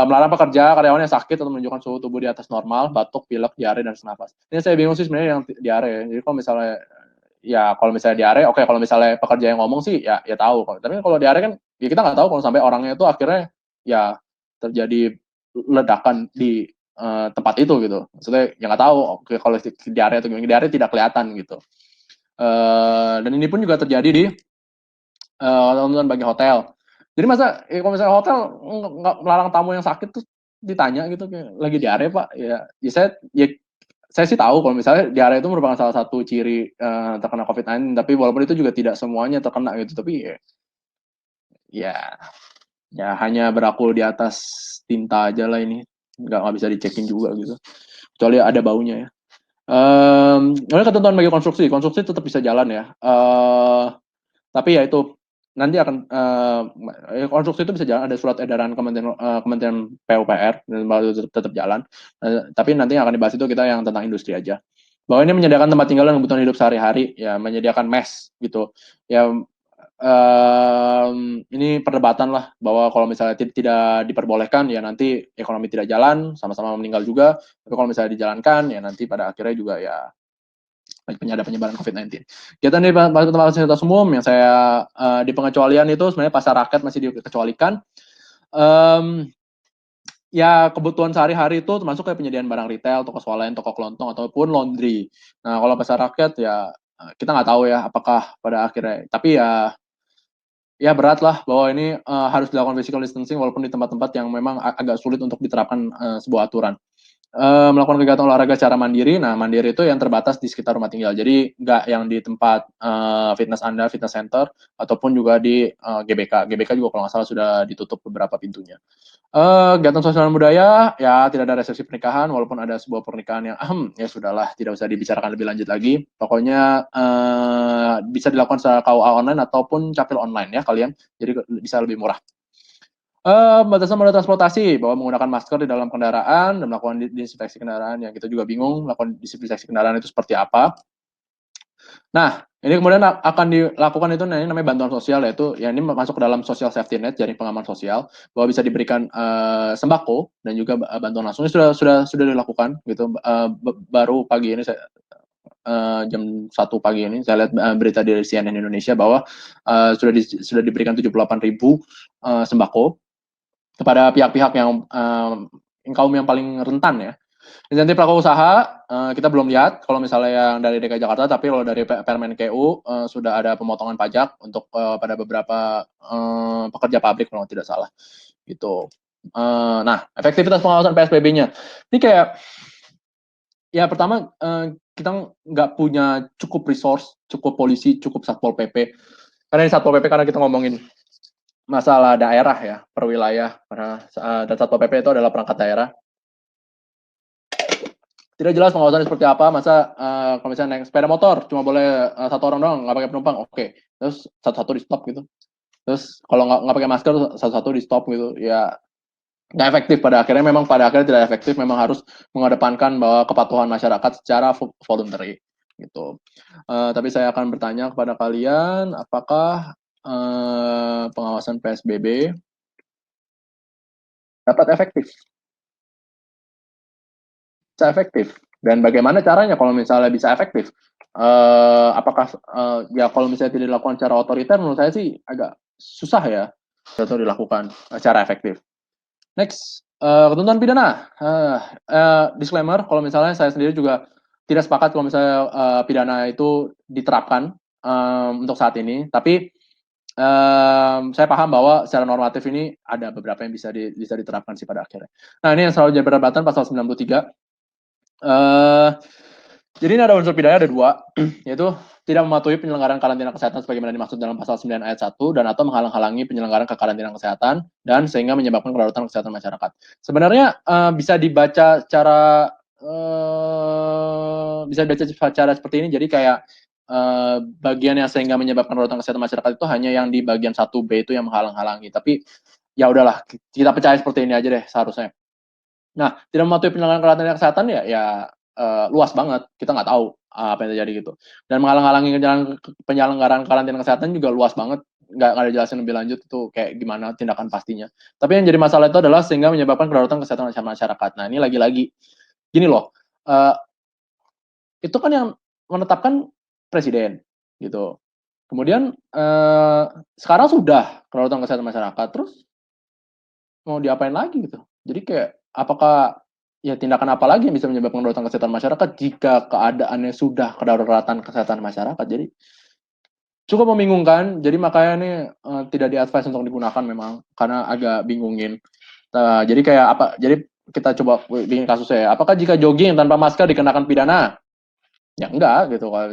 Melarang pekerja, karyawan yang sakit atau menunjukkan suhu tubuh di atas normal, batuk, pilek, diare, dan senafas. Ini saya bingung sih sebenarnya yang diare. Jadi kalau misalnya diare, oke, kalau misalnya pekerja yang ngomong sih ya tahu. Tapi kalau diare kan ya kita nggak tahu kalau sampai orangnya itu akhirnya ya terjadi ledakan di tempat itu gitu. Maksudnya ya nggak tahu kalau diare atau gimana, diare tidak kelihatan gitu. Dan ini pun juga terjadi di teman-teman bagi hotel. Jadi kalau misalnya hotel nggak melarang tamu yang sakit tuh ditanya gitu lagi diare Pak, ya saya sih tahu kalau misalnya diare itu merupakan salah satu ciri terkena COVID-19, tapi walaupun itu juga tidak semuanya terkena gitu, tapi ya hanya berlaku di atas tinta aja lah ini, nggak bisa dicekin juga gitu, kecuali ada baunya ya. Oleh ketentuan bagi konstruksi tetap bisa jalan ya. Tapi ya itu nanti akan konstruksi itu bisa jalan, ada surat edaran Kementerian PUPR dan baru tetap jalan. Tapi nanti yang akan dibahas itu kita yang tentang industri aja. Bahwa ini menyediakan tempat tinggal dan kebutuhan hidup sehari-hari, ya menyediakan mes gitu. Ya ini perdebatan lah bahwa kalau misalnya tidak diperbolehkan ya nanti ekonomi tidak jalan, sama-sama meninggal juga. Tapi kalau misalnya dijalankan ya nanti pada akhirnya juga ya ada penyebaran COVID-19. Kegiatan di tempat fasilitas umum yang saya di pengecualian itu sebenarnya pasar rakyat masih dikecualikan. Ya kebutuhan sehari-hari itu termasuk kayak penyediaan barang retail, toko swalayan, toko kelontong, ataupun laundry. Nah kalau pasar rakyat ya kita nggak tahu ya apakah pada akhirnya, tapi ya berat lah bahwa ini harus dilakukan physical distancing walaupun di tempat-tempat yang memang agak sulit untuk diterapkan sebuah aturan. Melakukan kegiatan olahraga secara mandiri. Nah, mandiri itu yang terbatas di sekitar rumah tinggal. Jadi nggak yang di tempat fitness Anda, fitness center, ataupun juga di GBK. GBK juga kalau nggak salah sudah ditutup beberapa pintunya. Kegiatan sosial budaya, ya tidak ada resepsi pernikahan, walaupun ada sebuah pernikahan yang ya sudahlah, tidak usah dibicarakan lebih lanjut lagi. Pokoknya bisa dilakukan secara KUA online ataupun capil online ya kalian, jadi bisa lebih murah. Batasan moda transportasi, bahwa menggunakan masker di dalam kendaraan dan melakukan disinfeksi kendaraan, yang kita juga bingung melakukan disinfeksi kendaraan itu seperti apa. Nah, ini kemudian akan dilakukan itu ini namanya bantuan sosial, yaitu ya ini masuk ke dalam social safety net, jaring pengaman sosial, bahwa bisa diberikan sembako dan juga bantuan langsung. Ini sudah dilakukan gitu. Baru pagi ini saya jam 1 pagi ini saya lihat berita di CNN Indonesia bahwa sudah diberikan 78.000 sembako kepada pihak-pihak yang kaum yang paling rentan ya. Insentif pelaku usaha kita belum lihat kalau misalnya yang dari DKI Jakarta, tapi kalau dari Permenkeu sudah ada pemotongan pajak untuk pada beberapa pekerja pabrik kalau tidak salah gitu. Nah, efektivitas pengawasan PSBB-nya ini kayak ya pertama kita nggak punya cukup resource, cukup polisi, cukup satpol PP. Karena ini satpol PP karena kita ngomongin masalah daerah ya, per wilayah, dan Satpol PP itu adalah perangkat daerah. Tidak jelas pengawasannya seperti apa, masa kalau misalnya naik sepeda motor cuma boleh satu orang doang, nggak pakai penumpang, oke. Terus satu-satu di stop gitu. Terus kalau nggak pakai masker, satu-satu di stop gitu, ya nggak efektif. Pada akhirnya tidak efektif, memang harus mengedepankan bahwa kepatuhan masyarakat secara voluntary gitu. Tapi saya akan bertanya kepada kalian, apakah pengawasan PSBB dapat efektif? Bisa efektif? Dan bagaimana caranya kalau misalnya bisa efektif? Apakah ya kalau misalnya tidak dilakukan secara otoriter, menurut saya sih agak susah ya untuk dilakukan secara efektif. Next, ketentuan pidana. Disclaimer, kalau misalnya saya sendiri juga tidak sepakat kalau misalnya pidana itu diterapkan untuk saat ini, tapi saya paham bahwa secara normatif ini ada beberapa yang bisa diterapkan sih pada akhirnya. Nah, ini yang selalu jadi perdebatan pasal 93. Jadi ini ada unsur pidana ada 2, yaitu tidak mematuhi penyelenggaraan karantina kesehatan sebagaimana dimaksud dalam pasal 9 ayat 1 dan atau menghalang-halangi penyelenggaraan kekarantinaan kesehatan dan sehingga menyebabkan kedaruratan kesehatan masyarakat. Sebenarnya bisa dibaca secara seperti ini. Jadi kayak bagian yang sehingga menyebabkan kedaruratan kesehatan masyarakat itu hanya yang di bagian 1B itu yang menghalang-halangi. Tapi ya udahlah, kita percaya seperti ini aja deh seharusnya. Nah, tidak mematuhi penyelenggaraan karantina kesehatan ya luas banget, kita nggak tahu apa yang terjadi gitu. Dan menghalang-halangi penyelenggaraan karantina kesehatan juga luas banget, nggak ada jelasin lebih lanjut itu kayak gimana tindakan pastinya. Tapi yang jadi masalah itu adalah sehingga menyebabkan kedaruratan kesehatan masyarakat. Nah, ini lagi-lagi gini loh, itu kan yang menetapkan presiden gitu. Kemudian sekarang sudah kedaruratan kesehatan masyarakat, terus mau diapain lagi gitu. Jadi kayak apakah ya tindakan apa lagi yang bisa menyebabkan kedaruratan kesehatan masyarakat jika keadaannya sudah kedaruratan kesehatan masyarakat. Jadi cukup membingungkan. Jadi makanya nih tidak di-advise untuk digunakan memang karena agak bingungin. Jadi kayak apa? Jadi kita coba bikin kasusnya ya. Apakah jika jogging tanpa masker dikenakan pidana? Ya enggak gitu kalau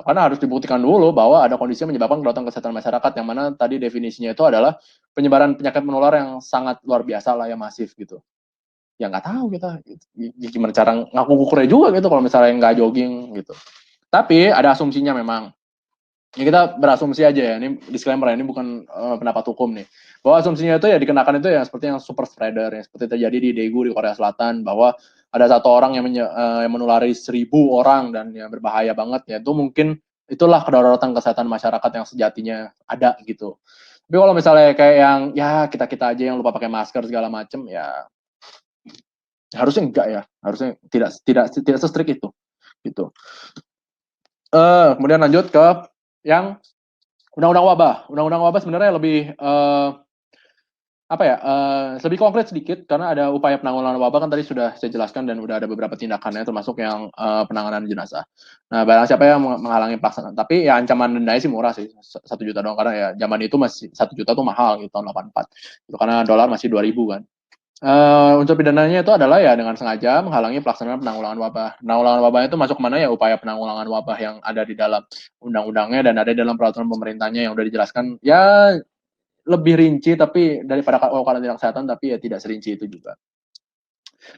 karena harus dibuktikan dulu bahwa ada kondisi yang menyebabkan kedaruratan kesehatan masyarakat yang mana tadi definisinya itu adalah penyebaran penyakit menular yang sangat luar biasa lah ya masif gitu. Ya nggak tahu kita gimana cara ngaku ngukurnya juga gitu kalau misalnya nggak jogging gitu. Tapi ada asumsinya memang. Ya kita berasumsi aja ya, ini disclaimer ya, ini bukan pendapat hukum nih. Bahwa asumsinya itu ya dikenakan itu ya seperti yang super spreader, yang seperti terjadi di Daegu di Korea Selatan, bahwa ada satu orang yang menulari 1.000 orang dan yang berbahaya banget ya, itu mungkin itulah kedaruratan kesehatan masyarakat yang sejatinya ada gitu. Tapi kalau misalnya kayak yang ya kita-kita aja yang lupa pakai masker segala macem ya harusnya enggak ya, harusnya tidak se-strict itu gitu. Kemudian lanjut ke yang undang-undang wabah. Undang-undang wabah sebenarnya lebih apa ya, lebih konkret sedikit karena ada upaya penanggulangan wabah kan tadi sudah saya jelaskan dan udah ada beberapa tindakannya termasuk yang penanganan jenazah. Nah, barang siapa yang menghalangi pelaksanaan, tapi ya ancaman dendanya sih murah sih, 1 juta doang karena ya zaman itu masih 1 juta tuh mahal gitu tahun 84. Itu karena dolar masih 2.000 kan. Unsur pidananya itu adalah ya dengan sengaja menghalangi pelaksanaan penanggulangan wabah. Penanggulangan wabah itu masuk mana ya upaya penanggulangan wabah yang ada di dalam undang-undangnya dan ada di dalam peraturan pemerintahnya yang udah dijelaskan ya lebih rinci tapi daripada karantina kesehatan tapi ya tidak serinci itu juga.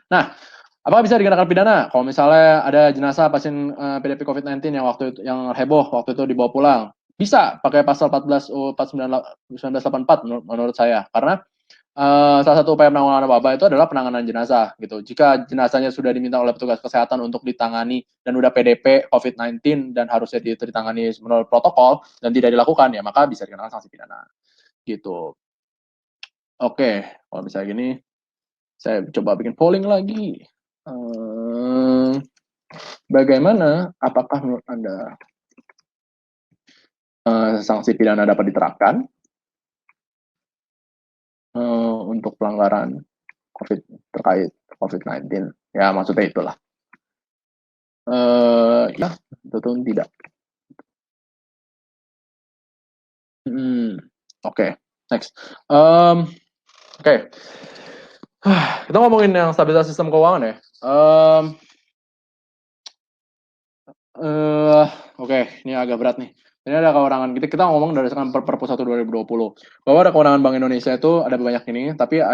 Nah, apakah bisa dikenakan pidana? Kalau misalnya ada jenazah pasien PDP COVID-19 yang waktu itu yang heboh waktu itu dibawa pulang, bisa pakai pasal 14 U 1984 menurut saya karena salah satu upaya penanggulangan wabah itu adalah penanganan jenazah gitu. Jika jenazahnya sudah diminta oleh petugas kesehatan untuk ditangani dan udah PDP COVID-19 dan harusnya ditangani menurut protokol dan tidak dilakukan ya maka bisa dikenakan sanksi pidana gitu. Oke, kalau misalnya gini saya coba bikin polling lagi. Bagaimana? Apakah menurut Anda sanksi pidana dapat diterapkan untuk pelanggaran COVID terkait COVID-19? Ya maksudnya itulah. Ya, tentu tidak. Oke, next. Oke. Kita ngomongin yang stabilitas sistem keuangan ya. Oke, ini agak berat nih. Ini ada kewenangan kita ngomong dari sekarang Perpres 1 2020 bahwa ada kewenangan Bank Indonesia itu ada banyak ini, tapi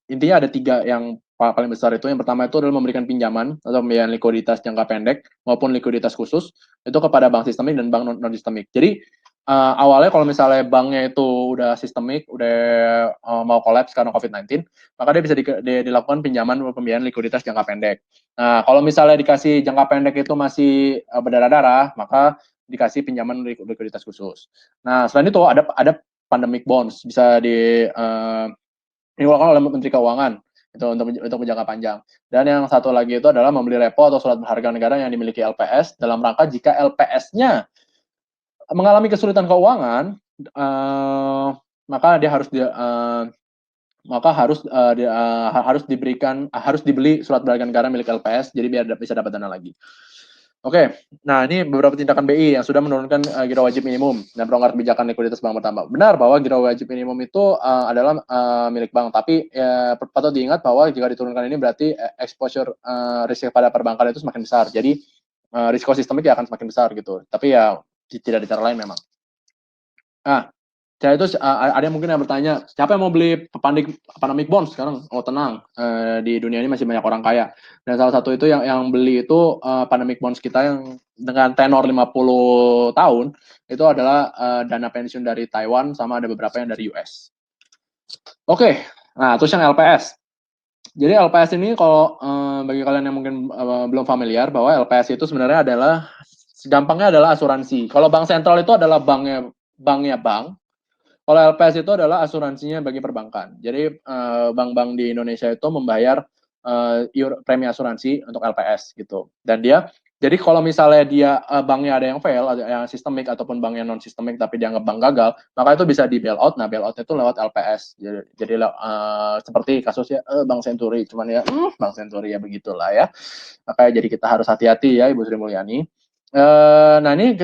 intinya ada 3 yang paling besar itu. Yang pertama itu adalah memberikan pinjaman atau pembiayaan likuiditas jangka pendek maupun likuiditas khusus itu kepada bank sistemik dan bank non sistemik. Jadi awalnya kalau misalnya banknya itu udah sistemik, udah mau kolaps karena COVID-19, maka dia bisa dilakukan pinjaman pembiayaan likuiditas jangka pendek. Nah, kalau misalnya dikasih jangka pendek itu masih berdarah-darah, maka dikasih pinjaman likuiditas khusus. Nah, selain itu ada pandemic bonds bisa dikeluarkan oleh Menteri Keuangan itu untuk jangka panjang. Dan yang satu lagi itu adalah membeli repo atau surat berharga negara yang dimiliki LPS dalam rangka jika LPS-nya mengalami kesulitan keuangan, maka dia harus harus dibeli surat berharga negara milik LPS jadi biar bisa dapat dana lagi. Oke, nah ini beberapa tindakan BI yang sudah menurunkan giro wajib minimum dan pelonggaran kebijakan likuiditas bank bertambah. Benar bahwa giro wajib minimum itu adalah milik bank, tapi patut diingat bahwa jika diturunkan ini berarti exposure risiko pada perbankan itu semakin besar. Jadi risiko sistemik ya akan semakin besar gitu. Tapi ya tidak di cara lain memang. Nah, saya itu ada yang mungkin yang bertanya, siapa yang mau beli pandemic bonds sekarang? Oh tenang, di dunia ini masih banyak orang kaya. Dan salah satu itu yang beli itu pandemic bonds kita yang dengan tenor 50 tahun itu adalah dana pensiun dari Taiwan sama ada beberapa yang dari US. Oke, nah terus yang LPS. Jadi LPS ini kalau bagi kalian yang mungkin belum familiar bahwa LPS itu sebenarnya adalah gampangnya adalah asuransi. Kalau bank sentral itu adalah banknya bank. Kalau LPS itu adalah asuransinya bagi perbankan. Jadi bank-bank di Indonesia itu membayar premi asuransi untuk LPS gitu. Dan jadi kalau misalnya dia banknya ada yang fail, ada yang sistemik ataupun banknya non sistemik tapi dianggap bank gagal, maka itu bisa di bailout. Nah bailout itu lewat LPS. Jadi seperti kasusnya Bank Senturi, cuman ya Bank Senturi ya begitulah ya. Makanya jadi kita harus hati-hati ya Ibu Sri Mulyani. Nah ini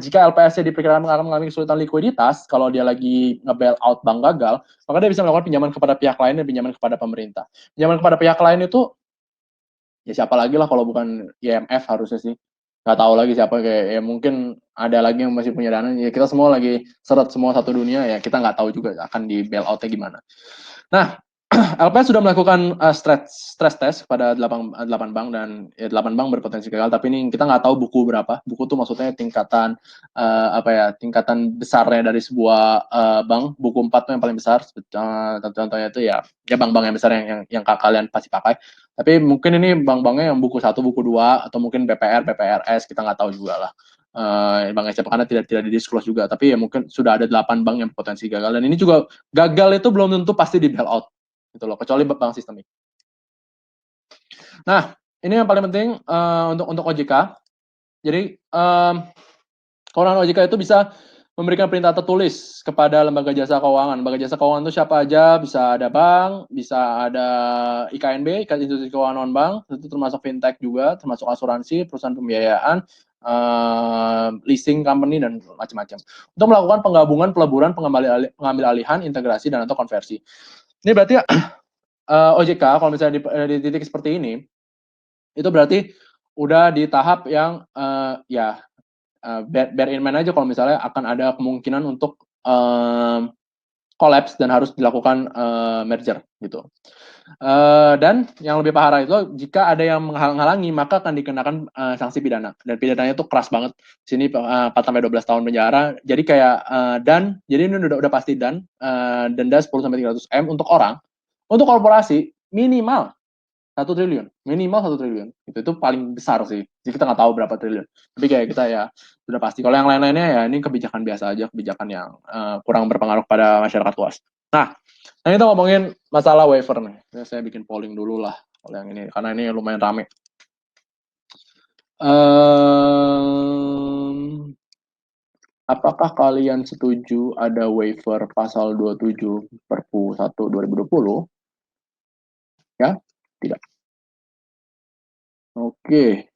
jika LPS-nya diperkirakan akan mengalami kesulitan likuiditas, kalau dia lagi nge-bail out bank gagal, maka dia bisa melakukan pinjaman kepada pihak lain dan pinjaman kepada pemerintah. Pinjaman kepada pihak lain itu, ya siapa lagi lah kalau bukan IMF harusnya sih. Nggak tahu lagi siapa, kayak ya mungkin ada lagi yang masih punya dana, ya kita semua lagi seret semua satu dunia, ya kita nggak tahu juga akan di bail out-nya gimana. Nah, LPS sudah melakukan stress test pada 8 bank dan 8 bank berpotensi gagal, tapi ini kita nggak tahu buku berapa. Buku tuh maksudnya tingkatan tingkatan besarnya dari sebuah bank. Buku 4 tuh yang paling besar. Contohnya itu ya bank-bank yang besar yang kalian pasti pakai. Tapi mungkin ini bank-banknya yang buku 1, buku 2 atau mungkin BPR, BPRS, kita nggak tahu juga lah. Bank siapa karena tidak di-disclose juga, tapi ya mungkin sudah ada 8 bank yang potensi gagal, dan ini juga gagal itu belum tentu pasti di bail out gitu loh, kecuali bank sistemik. Nah, ini yang paling penting untuk OJK. Jadi kewenangan OJK itu bisa memberikan perintah tertulis kepada lembaga jasa keuangan. Lembaga jasa keuangan itu siapa aja? Bisa ada bank, bisa ada IKNB, institusi keuangan non bank, itu termasuk fintech juga, termasuk asuransi, perusahaan pembiayaan, leasing company dan macam-macam. Untuk melakukan penggabungan, peleburan, pengambil alihan, integrasi dan atau konversi. Ini berarti OJK kalau misalnya di titik seperti ini, itu berarti udah di tahap yang bear in mind aja kalau misalnya akan ada kemungkinan untuk collapse dan harus dilakukan merger gitu. Dan yang lebih parah itu jika ada yang menghalang-halangi maka akan dikenakan sanksi pidana, dan pidananya itu keras banget. Sini 4 sampai 12 tahun penjara. Jadi kayak jadi ini udah pasti denda 10 sampai 300 M untuk orang. Untuk korporasi minimal 1 triliun, minimal 1 triliun. Itu paling besar sih. Jadi kita nggak tahu berapa triliun. Tapi kayak kita ya sudah pasti. Kalau yang lain-lainnya ya ini kebijakan biasa aja, kebijakan yang kurang berpengaruh pada masyarakat luas. Nah kita ngomongin masalah waiver nih. Ini saya bikin polling dulu lah kalau yang ini, karena ini lumayan rame. Apakah kalian setuju ada waiver pasal 27 Perpu 1 2020? Ya, tidak. Oke.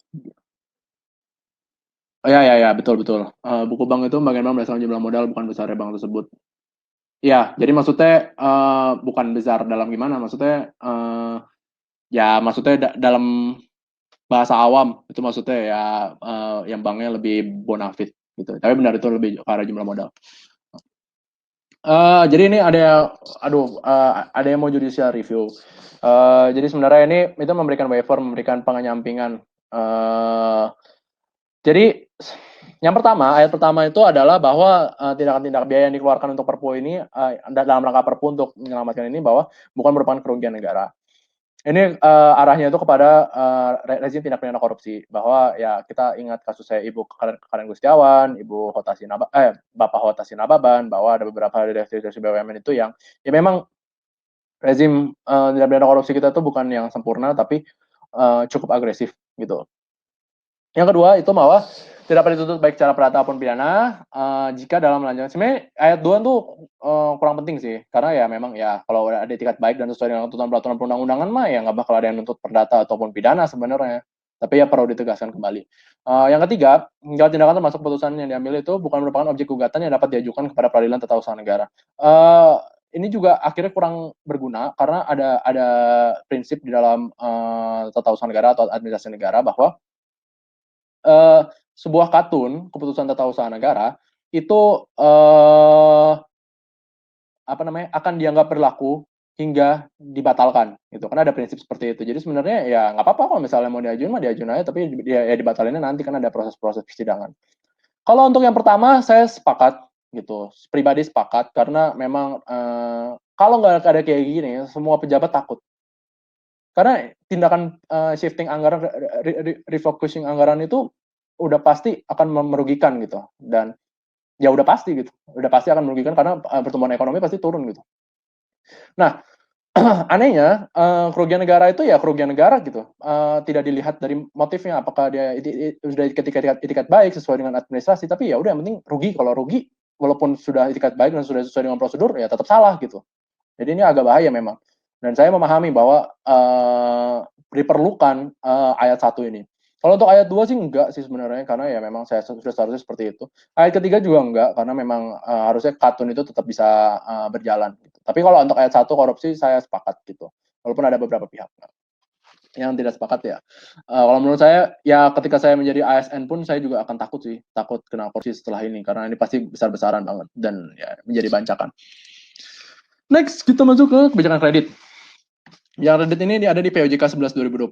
Oh, ya, betul. Buku bank itu bagian bank berdasarkan jumlah modal, bukan besarnya bank tersebut. Ya, jadi maksudnya bukan besar dalam gimana? Maksudnya maksudnya dalam bahasa awam itu maksudnya ya yang banknya lebih bonafit gitu. Tapi benar itu lebih ke arah jumlah modal. Jadi ini ada yang mau judicial review. Jadi sebenarnya ini itu memberikan waiver, memberikan penyampingan. Jadi ayat pertama itu adalah bahwa tindakan-tindakan biaya yang dikeluarkan untuk Perpu ini dalam rangka Perpu untuk menyelamatkan ini bahwa bukan merupakan kerugian negara. Ini arahnya itu kepada rezim tindak pidana korupsi, bahwa ya kita ingat kasus saya Ibu Karen Gustiawan, Bapak Hota Sinababan, bahwa ada beberapa direksi BUMN itu yang ya memang rezim tindak pidana korupsi kita itu bukan yang sempurna tapi cukup agresif gitu. Yang kedua itu bahwa tidak dapat dituntut baik secara perdata maupun pidana jika dalam melanjutkan. Sebenarnya ayat 2 tuh kurang penting sih, karena ya memang ya kalau ada etikat baik dan sesuai dengan tuntutan peraturan perundang-undangan mah ya nggak bakal ada yang nuntut perdata ataupun pidana sebenarnya. Tapi ya perlu ditegaskan kembali. Yang ketiga, segala tindakan termasuk putusan yang diambil itu bukan merupakan objek gugatan yang dapat diajukan kepada peradilan tata usaha negara. Ini juga akhirnya kurang berguna karena ada prinsip di dalam tata usaha negara atau administrasi negara bahwa sebuah katun keputusan tata usaha negara itu akan dianggap berlaku hingga dibatalkan gitu. Karena ada prinsip seperti itu. Jadi sebenarnya ya nggak apa-apa kalau misalnya mau diajuin mah diajuin aja, tapi ya dibatalinnya nanti kan ada proses-proses persidangan. Kalau untuk yang pertama saya sepakat gitu, pribadi sepakat karena memang kalau nggak ada kayak gini, semua pejabat takut. Karena tindakan shifting anggaran, refocusing anggaran itu udah pasti akan merugikan gitu, dan ya udah pasti akan merugikan karena pertumbuhan ekonomi pasti turun gitu. Nah, anehnya kerugian negara itu ya kerugian negara gitu, tidak dilihat dari motifnya apakah dia sudah itikat baik sesuai dengan administrasi, tapi ya udah yang penting rugi. Kalau rugi walaupun sudah itikat baik dan sudah sesuai dengan prosedur ya tetap salah gitu. Jadi ini agak bahaya memang. Dan saya memahami bahwa diperlukan ayat 1 ini. Kalau untuk ayat 2 sih enggak sih sebenarnya, karena ya memang saya sudah seharusnya seperti itu. Ayat ketiga juga enggak, karena memang harusnya katun itu tetap bisa berjalan. Gitu. Tapi kalau untuk ayat 1 korupsi saya sepakat gitu. Walaupun ada beberapa pihak yang tidak sepakat ya. Kalau menurut saya ya ketika saya menjadi ASN pun saya juga akan takut sih, takut kena korupsi setelah ini karena ini pasti besar-besaran banget dan ya menjadi bancakan. Next, kita masuk ke kebijakan kredit. Yang kredit ini ada di POJK 11 2020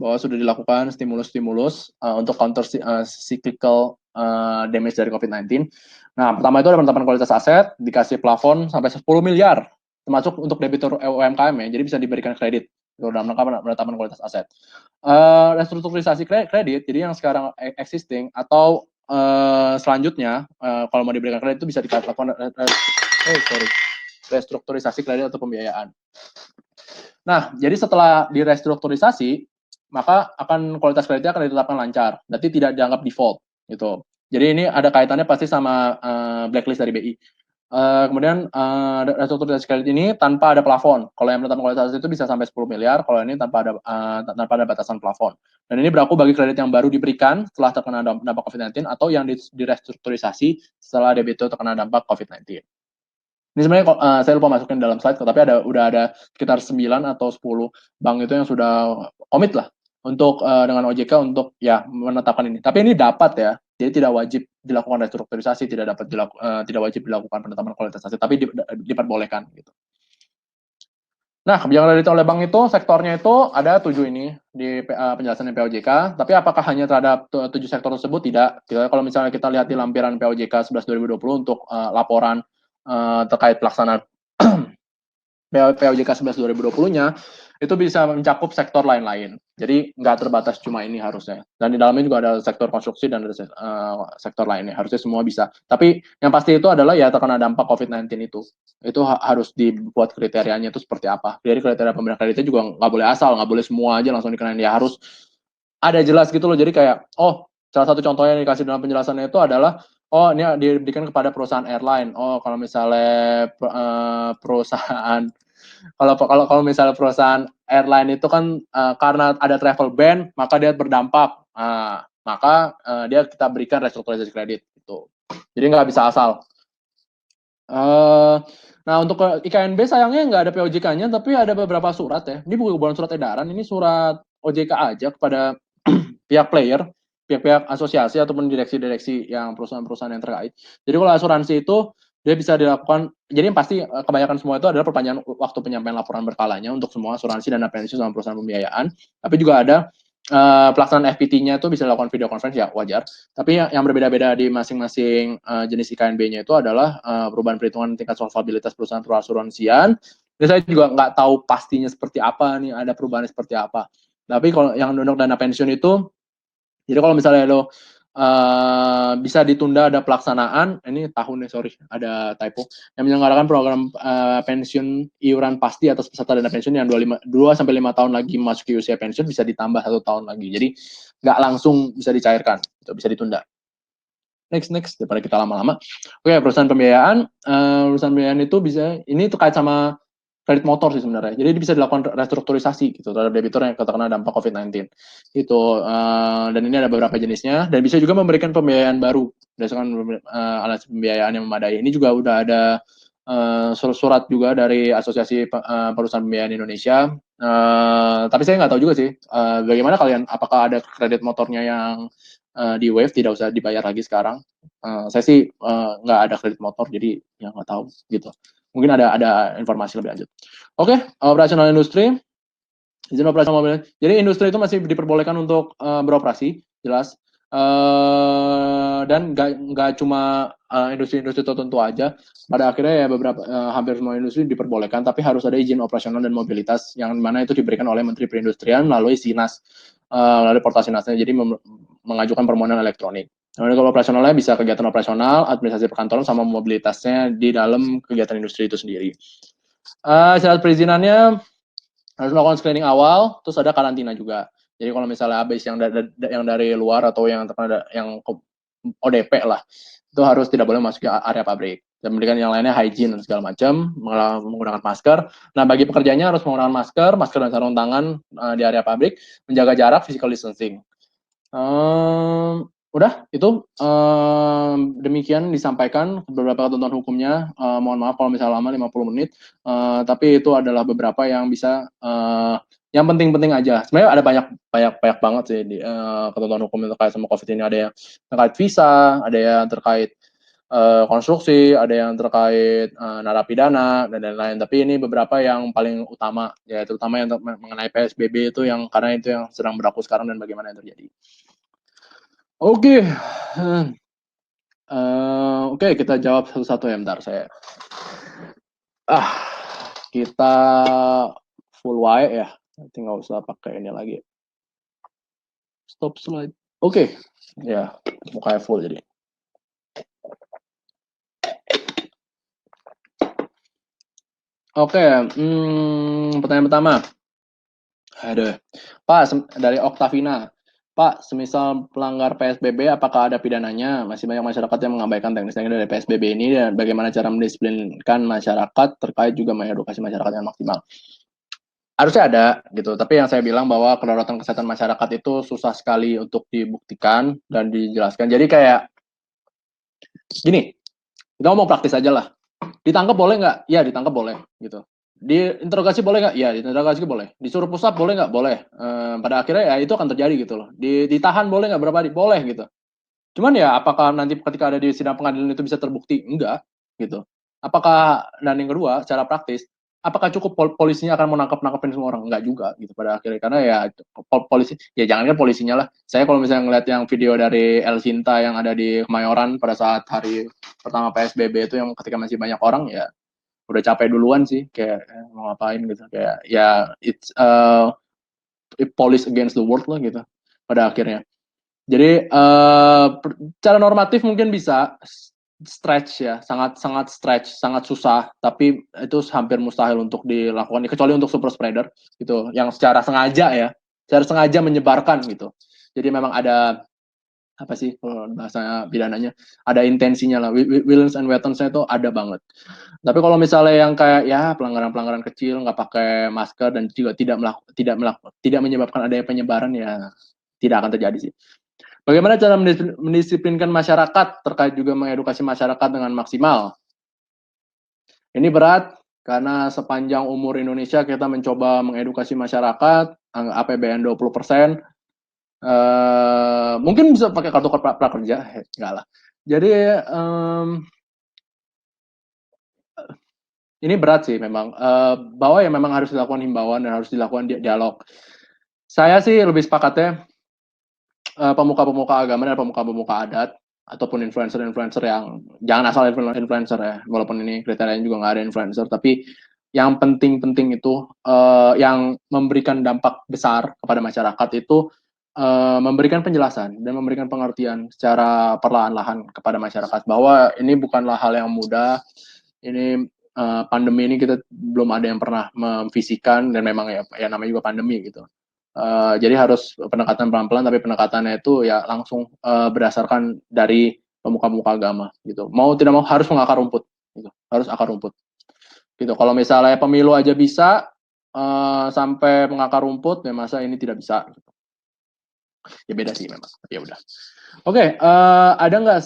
bahwa sudah dilakukan stimulus-stimulus untuk counter cyclical damage dari COVID-19. Nah, pertama itu ada penetapan kualitas aset, dikasih plafon sampai 10 miliar, termasuk untuk debitur UMKM ya, jadi bisa diberikan kredit dalam rangka penetapan kualitas aset. Restrukturisasi kredit, jadi yang sekarang existing atau selanjutnya kalau mau diberikan kredit itu bisa dilakukan restrukturisasi kredit atau pembiayaan. Nah, jadi setelah direstrukturisasi, maka kualitas kreditnya akan ditetapkan lancar, berarti tidak dianggap default gitu. Jadi ini ada kaitannya pasti sama blacklist dari BI. Kemudian restrukturisasi kredit ini tanpa ada plafon. Kalau yang menetapkan kualitas itu bisa sampai 10 miliar, kalau ini tanpa ada batasan plafon. Dan ini berlaku bagi kredit yang baru diberikan setelah terkena dampak COVID-19 atau yang direstrukturisasi setelah debitur terkena dampak COVID-19. Ini sebenarnya saya lupa masukin dalam slide, tapi udah ada sekitar 9 atau 10 bank itu yang sudah komit lah untuk dengan OJK untuk ya menetapkan ini. Tapi ini dapat ya, jadi tidak wajib dilakukan restrukturisasi, tidak wajib dilakukan penetapan kualitas aset, tapi diperbolehkan gitu. Nah, kebijakan kredit oleh bank itu sektornya itu ada 7 ini di penjelasan POJK, tapi apakah hanya terhadap 7 sektor tersebut? Tidak. Kalau misalnya kita lihat di lampiran POJK 11 2020 untuk laporan terkait pelaksanaan POJK 11 2020-nya, itu bisa mencakup sektor lain-lain. Jadi nggak terbatas cuma ini harusnya. Dan di dalamnya juga ada sektor konstruksi dan ada sektor lainnya. Harusnya semua bisa. Tapi yang pasti itu adalah ya terkena dampak COVID-19 itu. Itu harus dibuat kriterianya itu seperti apa. Jadi kriteria pemberian kreditnya juga nggak boleh asal, nggak boleh semua aja langsung dikenain. Ya harus ada jelas gitu loh. Jadi kayak, salah satu contohnya yang dikasih dalam penjelasannya itu adalah, ini diberikan kepada perusahaan airline. Kalau misalnya perusahaan kalau misalnya perusahaan airline itu kan karena ada travel ban, maka dia berdampak. Maka dia kita berikan restrukturisasi kredit gitu. Jadi nggak bisa asal. Nah untuk IKNB sayangnya nggak ada POJK-nya, tapi ada beberapa surat ya. Ini bukan surat edaran, ini surat OJK aja kepada pihak-pihak asosiasi ataupun direksi-direksi yang perusahaan-perusahaan yang terkait. Jadi kalau asuransi itu dia bisa dilakukan, jadi yang pasti kebanyakan semua itu adalah perpanjangan waktu penyampaian laporan berkalanya untuk semua asuransi, dana pensiun sama perusahaan pembiayaan. Tapi juga ada pelaksanaan FPT-nya itu bisa dilakukan video conference ya wajar. Tapi yang berbeda-beda di masing-masing jenis IKNB-nya itu adalah perubahan perhitungan tingkat solvabilitas perusahaan perasuransian. Jadi saya juga nggak tahu pastinya seperti apa nih, ada perubahannya seperti apa. Tapi kalau yang untuk dana pensiun itu, jadi kalau misalnya lo bisa ditunda ada pelaksanaan, ini tahunnya sorry ada typo, yang menyelenggarakan program pensiun iuran pasti atas peserta dana pensiun yang 2 sampai 5 tahun lagi memasuki usia pensiun bisa ditambah 1 tahun lagi. Jadi nggak langsung bisa dicairkan, bisa ditunda. Next daripada kita lama-lama. Oke, perusahaan pembiayaan itu bisa, ini terkait sama kredit motor sih sebenarnya. Jadi bisa dilakukan restrukturisasi gitu terhadap debitur yang terkena dampak COVID-19. Itu dan ini ada beberapa jenisnya dan bisa juga memberikan pembiayaan baru berdasarkan alat pembiayaan yang memadai. Ini juga udah ada surat juga dari Asosiasi Perusahaan Pembiayaan Indonesia. Tapi saya nggak tahu juga sih bagaimana kalian, apakah ada kredit motornya yang di Wave, tidak usah dibayar lagi sekarang. Saya sih nggak ada kredit motor, jadi ya nggak tahu gitu. Mungkin ada informasi lebih lanjut. Oke, operasional industri, izin operasional mobil. Jadi industri itu masih diperbolehkan untuk beroperasi, jelas. Dan nggak cuma industri-industri tertentu aja. Pada akhirnya ya beberapa hampir semua industri diperbolehkan, tapi harus ada izin operasional dan mobilitas yang mana itu diberikan oleh Menteri Perindustrian melalui SINAS, melalui portal SINASnya. Jadi mengajukan permohonan elektronik. Kemudian kalau operasionalnya bisa kegiatan operasional, administrasi perkantoran, sama mobilitasnya di dalam kegiatan industri itu sendiri. Syarat perizinannya harus melakukan screening awal, terus ada karantina juga. Jadi kalau misalnya habis yang dari luar atau yang terkena yang ODP lah, itu harus tidak boleh masuk ke area pabrik. Dan pendidikan yang lainnya hygiene dan segala macam, menggunakan masker. Nah, bagi pekerjanya harus menggunakan masker dan sarung tangan di area pabrik, menjaga jarak, physical distancing. Udah itu demikian disampaikan beberapa ketentuan hukumnya. Mohon maaf kalau misalnya lama 50 menit, tapi itu adalah beberapa yang bisa yang penting-penting aja. Sebenarnya ada banyak banget sih di ketentuan hukum yang terkait sama COVID ini. Ada yang terkait visa, ada yang terkait konstruksi, ada yang terkait narapidana dan lain-lain. Tapi ini beberapa yang paling utama, ya terutama yang mengenai PSBB itu, yang karena itu yang sedang berlaku sekarang dan bagaimana yang terjadi. Oke, kita jawab satu-satu ya, bentar saya. Kita full white ya, nanti nggak usah pakai ini lagi. Stop slide. Oke, ya mukanya full jadi. Oke, pertanyaan pertama. Aduh, Pak, dari Oktavina. Pak, semisal pelanggar PSBB, apakah ada pidananya? Masih banyak masyarakat yang mengabaikan teknis-teknis dari PSBB ini, dan bagaimana cara mendisiplinkan masyarakat terkait juga mengedukasi masyarakat yang maksimal? Harusnya ada gitu, tapi yang saya bilang bahwa kedaulatan kesehatan masyarakat itu susah sekali untuk dibuktikan dan dijelaskan. Jadi kayak gini, kita ngomong praktis aja lah. Ditangkap boleh nggak? Ya, ditangkap boleh gitu. Diinterogasi boleh nggak? Ya, diinterogasi boleh. Disuruh pusat boleh nggak? Boleh. Pada akhirnya ya itu akan terjadi gitu loh. Ditahan boleh nggak berapa hari? Boleh gitu. Cuman ya apakah nanti ketika ada di sidang pengadilan itu bisa terbukti? Enggak gitu. Apakah, dan yang kedua secara praktis, apakah cukup polisinya akan menangkapin semua orang? Enggak juga gitu pada akhirnya, karena ya polisi, ya jangankan polisinya lah. Saya kalau misalnya ngeliat yang video dari El Sinta yang ada di Kemayoran pada saat hari pertama PSBB itu, yang ketika masih banyak orang, ya udah capek duluan sih, kayak mau ngapain gitu, kayak ya it's police against the world lah gitu pada akhirnya. Jadi cara normatif mungkin bisa stretch ya, sangat stretch, sangat susah, tapi itu hampir mustahil untuk dilakukan, kecuali untuk super spreader gitu, yang secara sengaja menyebarkan gitu. Jadi memang ada apa sih kalau bahasa pidananya, ada intensinya lah, wills and weapons-nya itu ada banget. Tapi kalau misalnya yang kayak ya pelanggaran-pelanggaran kecil, nggak pakai masker dan juga tidak menyebabkan adanya penyebaran, ya tidak akan terjadi sih. Bagaimana cara mendisiplinkan masyarakat terkait juga mengedukasi masyarakat dengan maksimal? Ini berat karena sepanjang umur Indonesia kita mencoba mengedukasi masyarakat, APBN 20%. Mungkin bisa pakai kartu prakerja, enggak lah. Jadi ini berat sih memang, bahwa ya memang harus dilakukan himbauan dan harus dilakukan dialog. Saya sih lebih sepakatnya pemuka-pemuka agama dan pemuka-pemuka adat ataupun influencer-influencer, yang jangan asal influencer ya, walaupun ini kriterianya juga nggak ada influencer, tapi yang penting-penting itu yang memberikan dampak besar kepada masyarakat itu memberikan penjelasan dan memberikan pengertian secara perlahan-lahan kepada masyarakat bahwa ini bukanlah hal yang mudah. Ini pandemi ini kita belum ada yang pernah memfisikan, dan memang ya namanya juga pandemi gitu. Jadi harus pendekatan pelan-pelan, tapi pendekatannya itu ya langsung berdasarkan dari pemuka-pemuka agama gitu. Mau tidak mau harus mengakar rumput gitu. Harus akar rumput. Gitu. Kalau misalnya pemilu aja bisa sampai mengakar rumput, ya masa ini tidak bisa gitu. Ya beda sih memang. Ya udah. Oke, ada nggak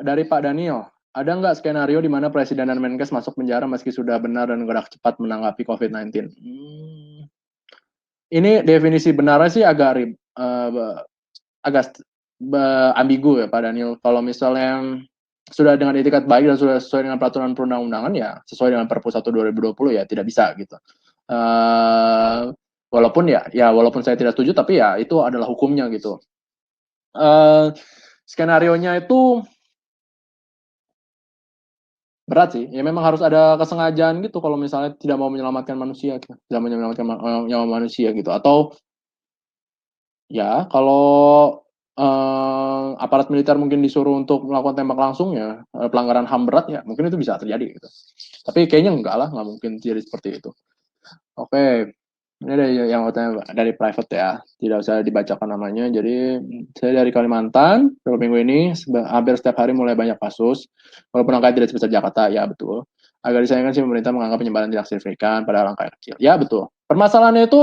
dari Pak Daniel? Ada nggak skenario di mana Presiden dan Menkes masuk penjara meski sudah benar dan gerak cepat menanggapi COVID-19? Ini definisi benarnya sih agak ambigu ya Pak Daniel. Kalau misalnya sudah dengan etikat baik dan sudah sesuai dengan peraturan perundang-undangan ya sesuai dengan Perpres 1 2020 ya tidak bisa gitu. Walaupun walaupun saya tidak setuju tapi ya itu adalah hukumnya gitu. Skenario-nya itu berat sih. Ya memang harus ada kesengajaan gitu kalau misalnya tidak mau menyelamatkan manusia gitu. Tidak mau menyelamatkan nyawa manusia gitu. Atau ya kalau aparat militer mungkin disuruh untuk melakukan tembak langsung ya pelanggaran HAM berat ya mungkin itu bisa terjadi gitu. Tapi kayaknya enggak lah, nggak mungkin jadi seperti itu. Oke, ini ada yang dari private ya, tidak usah dibacakan namanya. Jadi saya dari Kalimantan, beberapa minggu ini hampir setiap hari mulai banyak kasus, walaupun angka tidak sebesar Jakarta, ya betul. Agak disayangkan sih pemerintah menganggap penyebaran tidak signifikan pada angka yang kecil. Ya betul. Permasalahannya itu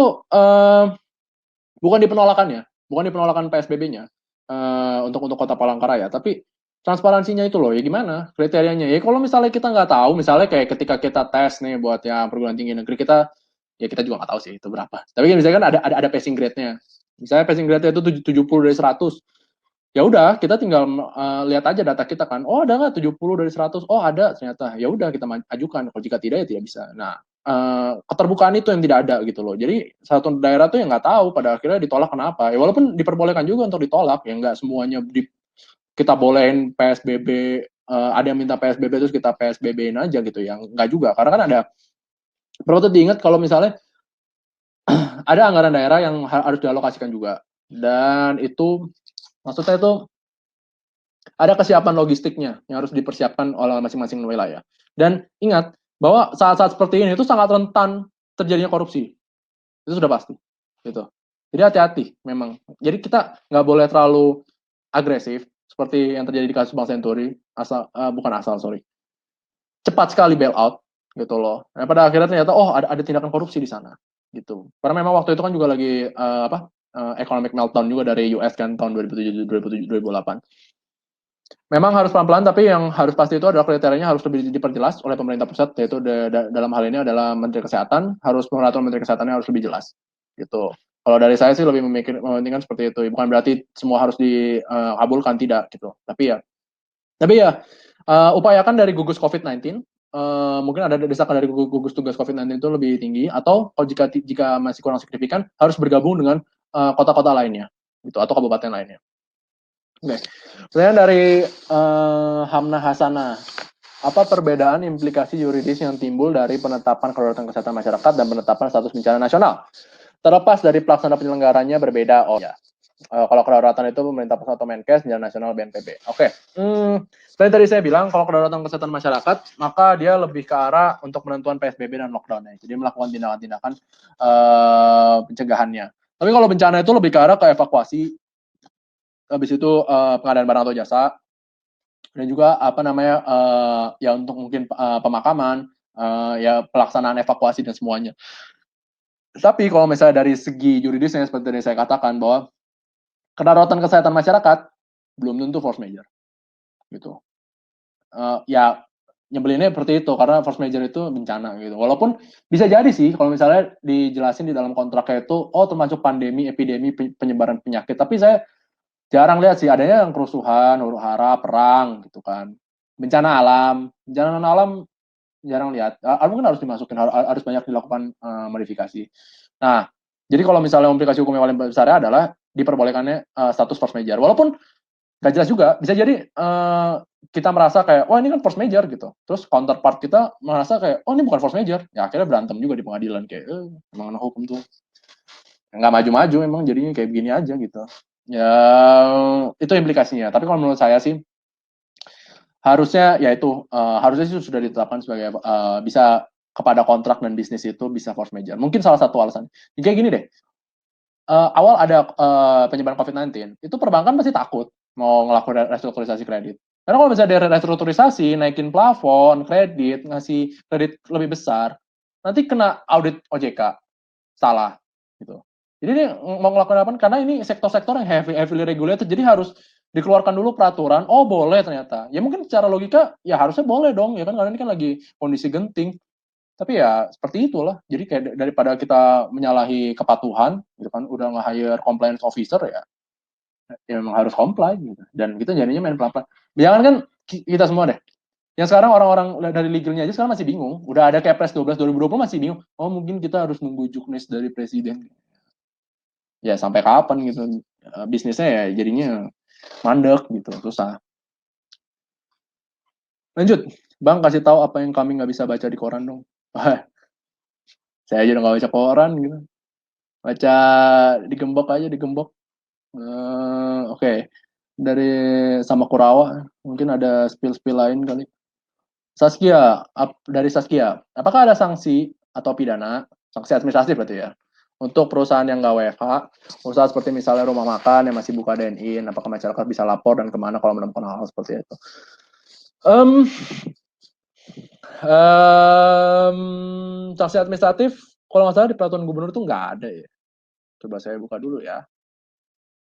bukan di penolakannya, bukan di penolakan PSBB-nya untuk kota Palangkaraya, tapi transparansinya itu loh, ya gimana kriterianya? Ya kalau misalnya kita nggak tahu, misalnya kayak ketika kita tes nih buat yang perguruan tinggi negeri kita, ya kita juga nggak tahu sih itu berapa. Tapi kan misalnya kan ada passing grade-nya. Misalnya passing grade-nya itu 70 dari 100. Ya udah, kita tinggal lihat aja data kita kan. Oh, ada nggak 70 dari 100? Oh, ada ternyata. Ya udah kita ajukan. Kalau jika tidak ya tidak bisa. Nah, keterbukaan itu yang tidak ada gitu loh. Jadi satu daerah tuh yang nggak tahu pada akhirnya ditolak kenapa. Ya walaupun diperbolehkan juga untuk ditolak, ya nggak semuanya kita bolehin PSBB, ada yang minta PSBB terus kita PSBB-in aja gitu. Yang nggak juga. Karena kan ada, perlu tuh diingat kalau misalnya ada anggaran daerah yang harus dialokasikan juga. Dan itu maksudnya itu ada kesiapan logistiknya yang harus dipersiapkan oleh masing-masing wilayah. Dan ingat bahwa saat-saat seperti ini itu sangat rentan terjadinya korupsi. Itu sudah pasti. Gitu. Jadi hati-hati memang. Jadi kita nggak boleh terlalu agresif seperti yang terjadi di kasus Bank Senturi. Cepat sekali bailout gitu loh. Nah, pada akhirnya ternyata ada tindakan korupsi di sana gitu. Karena memang waktu itu kan juga lagi economic meltdown juga dari US kan tahun 2007 2008. Memang harus pelan-pelan, tapi yang harus pasti itu adalah kriterianya harus lebih diperjelas oleh pemerintah pusat, yaitu dalam hal ini adalah Menteri Kesehatan, harus peraturan Menteri Kesehatannya harus lebih jelas, gitu. Kalau dari saya sih lebih mementingkan seperti itu. Bukan berarti semua harus dikabulkan, tidak, gitu. Tapi ya, upayakan dari gugus COVID-19, mungkin ada desakan dari gugus tugas COVID-19 itu lebih tinggi, atau kalau jika masih kurang signifikan, harus bergabung dengan kota-kota lainnya, gitu, atau kabupaten lainnya. Oke. Pertanyaan dari Hamna Hasana. Apa perbedaan implikasi yuridis yang timbul dari penetapan kedaruratan kesehatan masyarakat dan penetapan status bencana nasional? Terlepas dari pelaksana penyelenggaranya berbeda. Oh ya. Kalau kedaruratan itu pemerintah pusat atau Menkes, bencana nasional BNPB. Oke. Seperti tadi saya bilang, kalau kedaruratan kesehatan masyarakat, maka dia lebih ke arah untuk penentuan PSBB dan lockdown-nya. Jadi melakukan tindakan-tindakan pencegahannya. Tapi kalau bencana itu lebih ke arah ke evakuasi, habis itu pengadaan barang atau jasa, dan juga ya untuk mungkin pemakaman, ya pelaksanaan evakuasi dan semuanya. Tapi kalau misalnya dari segi yuridisnya seperti yang saya katakan bahwa kedaruratan kesehatan masyarakat belum tentu force major, gitu. Ya nyebelinnya seperti itu karena force major itu bencana gitu. Walaupun bisa jadi sih kalau misalnya dijelasin di dalam kontraknya itu, termasuk pandemi, epidemi, penyebaran penyakit. Tapi saya jarang lihat sih adanya yang kerusuhan, huru-hara, perang gitu kan. Bencana alam jarang lihat. Mungkin harus dimasukin, harus banyak dilakukan modifikasi. Nah, jadi kalau misalnya implikasi hukum yang paling besar adalah diperbolehkannya status force major. Walaupun nggak jelas juga, bisa jadi kita merasa kayak, ini kan force major gitu. Terus counterpart kita merasa kayak, ini bukan force major. Ya akhirnya berantem juga di pengadilan kayak, emang hukum tuh nggak maju-maju, emang jadinya kayak begini aja gitu. Ya itu implikasinya. Tapi kalau menurut saya sih harusnya harusnya sih sudah ditetapkan sebagai bisa kepada kontrak dan bisnis itu bisa force major. Mungkin salah satu alasan. Kayak gini deh. Awal ada penyebaran COVID-19, itu perbankan pasti takut mau ngelakuin restrukturisasi kredit. Karena kalau misalnya dari restrukturisasi, naikin plafon, kredit, ngasih kredit lebih besar, nanti kena audit OJK, salah gitu. Jadi ini mau ngelakuin apa? Karena ini sektor-sektor yang heavily regulated, jadi harus dikeluarkan dulu peraturan. Oh boleh ternyata. Ya mungkin secara logika ya harusnya boleh dong ya kan karena ini kan lagi kondisi genting. Tapi ya seperti itulah. Jadi kayak daripada kita menyalahi kepatuhan, gitu kan, udah nge-hire compliance officer ya. ya memang harus comply gitu. Dan kita jadinya main pelan-pelan. Jangan kan kita semua deh. Yang sekarang orang-orang dari legalnya aja sekarang masih bingung. Udah ada Kepres 12 2020 masih bingung. Oh mungkin kita harus nunggu juknis dari presiden. Ya sampai kapan gitu. Bisnisnya ya jadinya mandek gitu, susah. Lanjut, Bang kasih tahu apa yang kami nggak bisa baca di koran dong. Saya aja udah nggak baca koran gitu. Baca digembok aja, digembok. Oke. Dari sama Kurawa, mungkin ada spill-spill lain kali. Saskia, dari Saskia, apakah ada sanksi atau pidana, sanksi administratif berarti ya, untuk perusahaan yang nggak WFH, usaha seperti misalnya rumah makan yang masih buka dine-in, apakah masyarakat bisa lapor dan kemana kalau menemukan hal-hal seperti itu? Um, Sanksi administratif, kalau nggak salah di peraturan gubernur itu nggak ada ya. Coba saya buka dulu ya.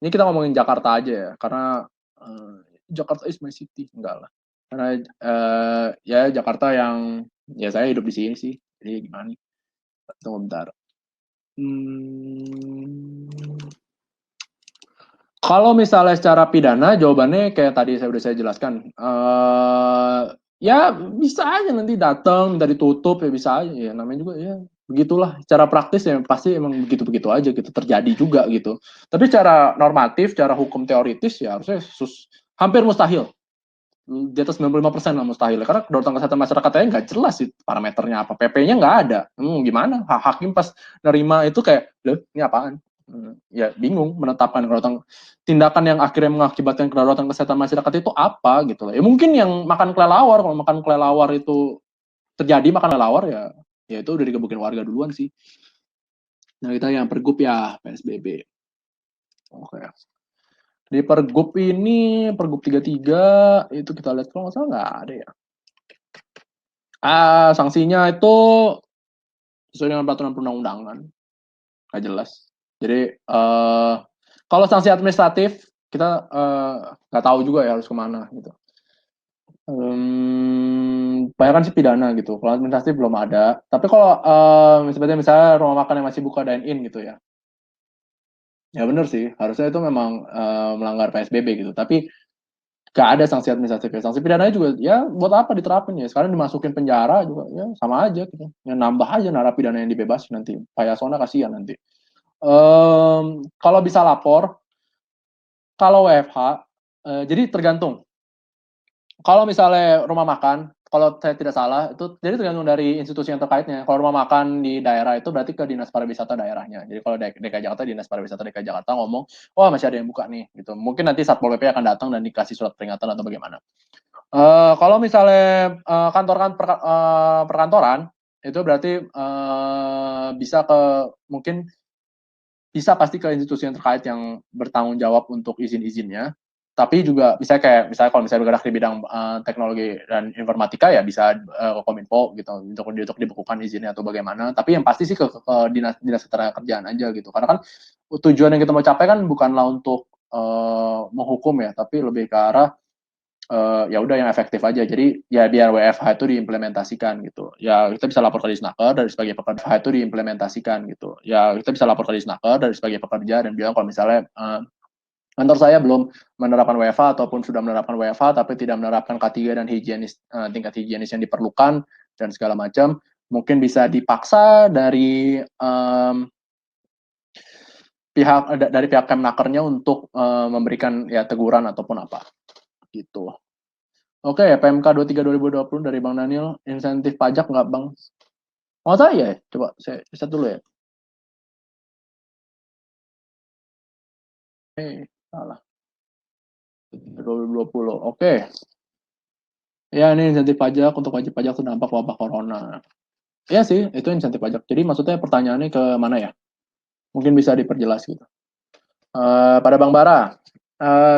Ini kita ngomongin Jakarta aja ya, karena Jakarta is my city, enggak lah. Karena ya Jakarta yang ya saya hidup di sini sih, jadi gimana nih? Tunggu bentar. Kalau misalnya secara pidana, jawabannya kayak tadi saya jelaskan. Ya bisa aja nanti datang minta ditutup ya bisa aja ya namanya juga ya begitulah secara praktis ya pasti emang begitu-begitu aja gitu terjadi juga gitu. Tapi secara normatif, secara hukum teoritis ya harusnya hampir mustahil. Di atas 95% lah mustahil karena kedaulatan kesehatan masyarakatnya nggak jelas sih parameternya apa, PP-nya nggak ada. Gimana hakim pas nerima itu kayak loh ini apaan. Ya bingung menetapkan kedaulatan tindakan yang akhirnya mengakibatkan kedaulatan kesehatan masyarakat itu apa gitu lah. Ya mungkin yang makan kelelawar, kalau makan kelelawar itu terjadi makan kelelawar ya itu udah digebukin warga duluan sih. Nah kita yang pergub ya PSBB. Oke. Di pergub ini pergub 33 itu kita lihat kalau nggak salah nggak ada ya. Sanksinya itu sesuai dengan peraturan perundang-undangan, nggak jelas. Jadi kalau sanksi administratif kita nggak tahu juga ya harus kemana gitu. Banyak kan sih pidana gitu. Kalau administratif belum ada. Tapi kalau seperti misalnya rumah makan yang masih buka dine-in gitu ya. Ya benar sih, harusnya itu memang melanggar PSBB gitu. Tapi gak ada sanksi administratif ya. Sanksi pidananya juga ya buat apa diterapin ya. Sekarang dimasukin penjara juga ya sama aja gitu. Ya nambah aja narapidana yang dibebas nanti. Pak Yasona kasihan nanti. Kalau bisa lapor, kalau WFH, jadi tergantung. Kalau misalnya rumah makan, kalau saya tidak salah, itu jadi tergantung dari institusi yang terkaitnya. Kalau rumah makan di daerah itu berarti ke dinas pariwisata daerahnya. Jadi kalau DKI Jakarta, dinas pariwisata DKI Jakarta ngomong, wah masih ada yang buka nih, gitu. Mungkin nanti Satpol PP akan datang dan dikasih surat peringatan atau bagaimana. Kalau misalnya perkantoran, itu berarti bisa ke mungkin bisa pasti ke institusi yang terkait yang bertanggung jawab untuk izin-izinnya. Tapi juga bisa kayak misalnya kalau misalnya bergerak di bidang teknologi dan informatika ya bisa ke Kominfo gitu untuk dibekukan izinnya atau bagaimana. Tapi yang pasti sih ke dinas dinas ketenagakerjaan aja gitu. Karena kan tujuan yang kita mau capai kan bukanlah untuk menghukum ya, tapi lebih ke arah ya udah yang efektif aja. Jadi ya biar WFH itu diimplementasikan gitu. Ya kita bisa lapor ke Disnaker dari sebagai pekerja itu diimplementasikan gitu. Ya kita bisa lapor ke Disnaker dari sebagai pekerja dan bilang kalau misalnya kantor saya belum menerapkan WFH ataupun sudah menerapkan WFH tapi tidak menerapkan K3 dan higienis tingkat higienis yang diperlukan dan segala macam, mungkin bisa dipaksa dari pihak Kemnakernya untuk memberikan ya teguran ataupun apa gitu. Oke, ya PMK 23 2020 dari Bang Daniel, insentif pajak nggak Bang? Oh saya ya, coba saya riset dulu ya. Salah. 2020, oke. Ya ini insentif pajak untuk wajib pajak terdampak wabah corona. Iya sih, itu insentif pajak. Jadi maksudnya pertanyaannya ke mana ya? Mungkin bisa diperjelas gitu. Pada Bang Bara,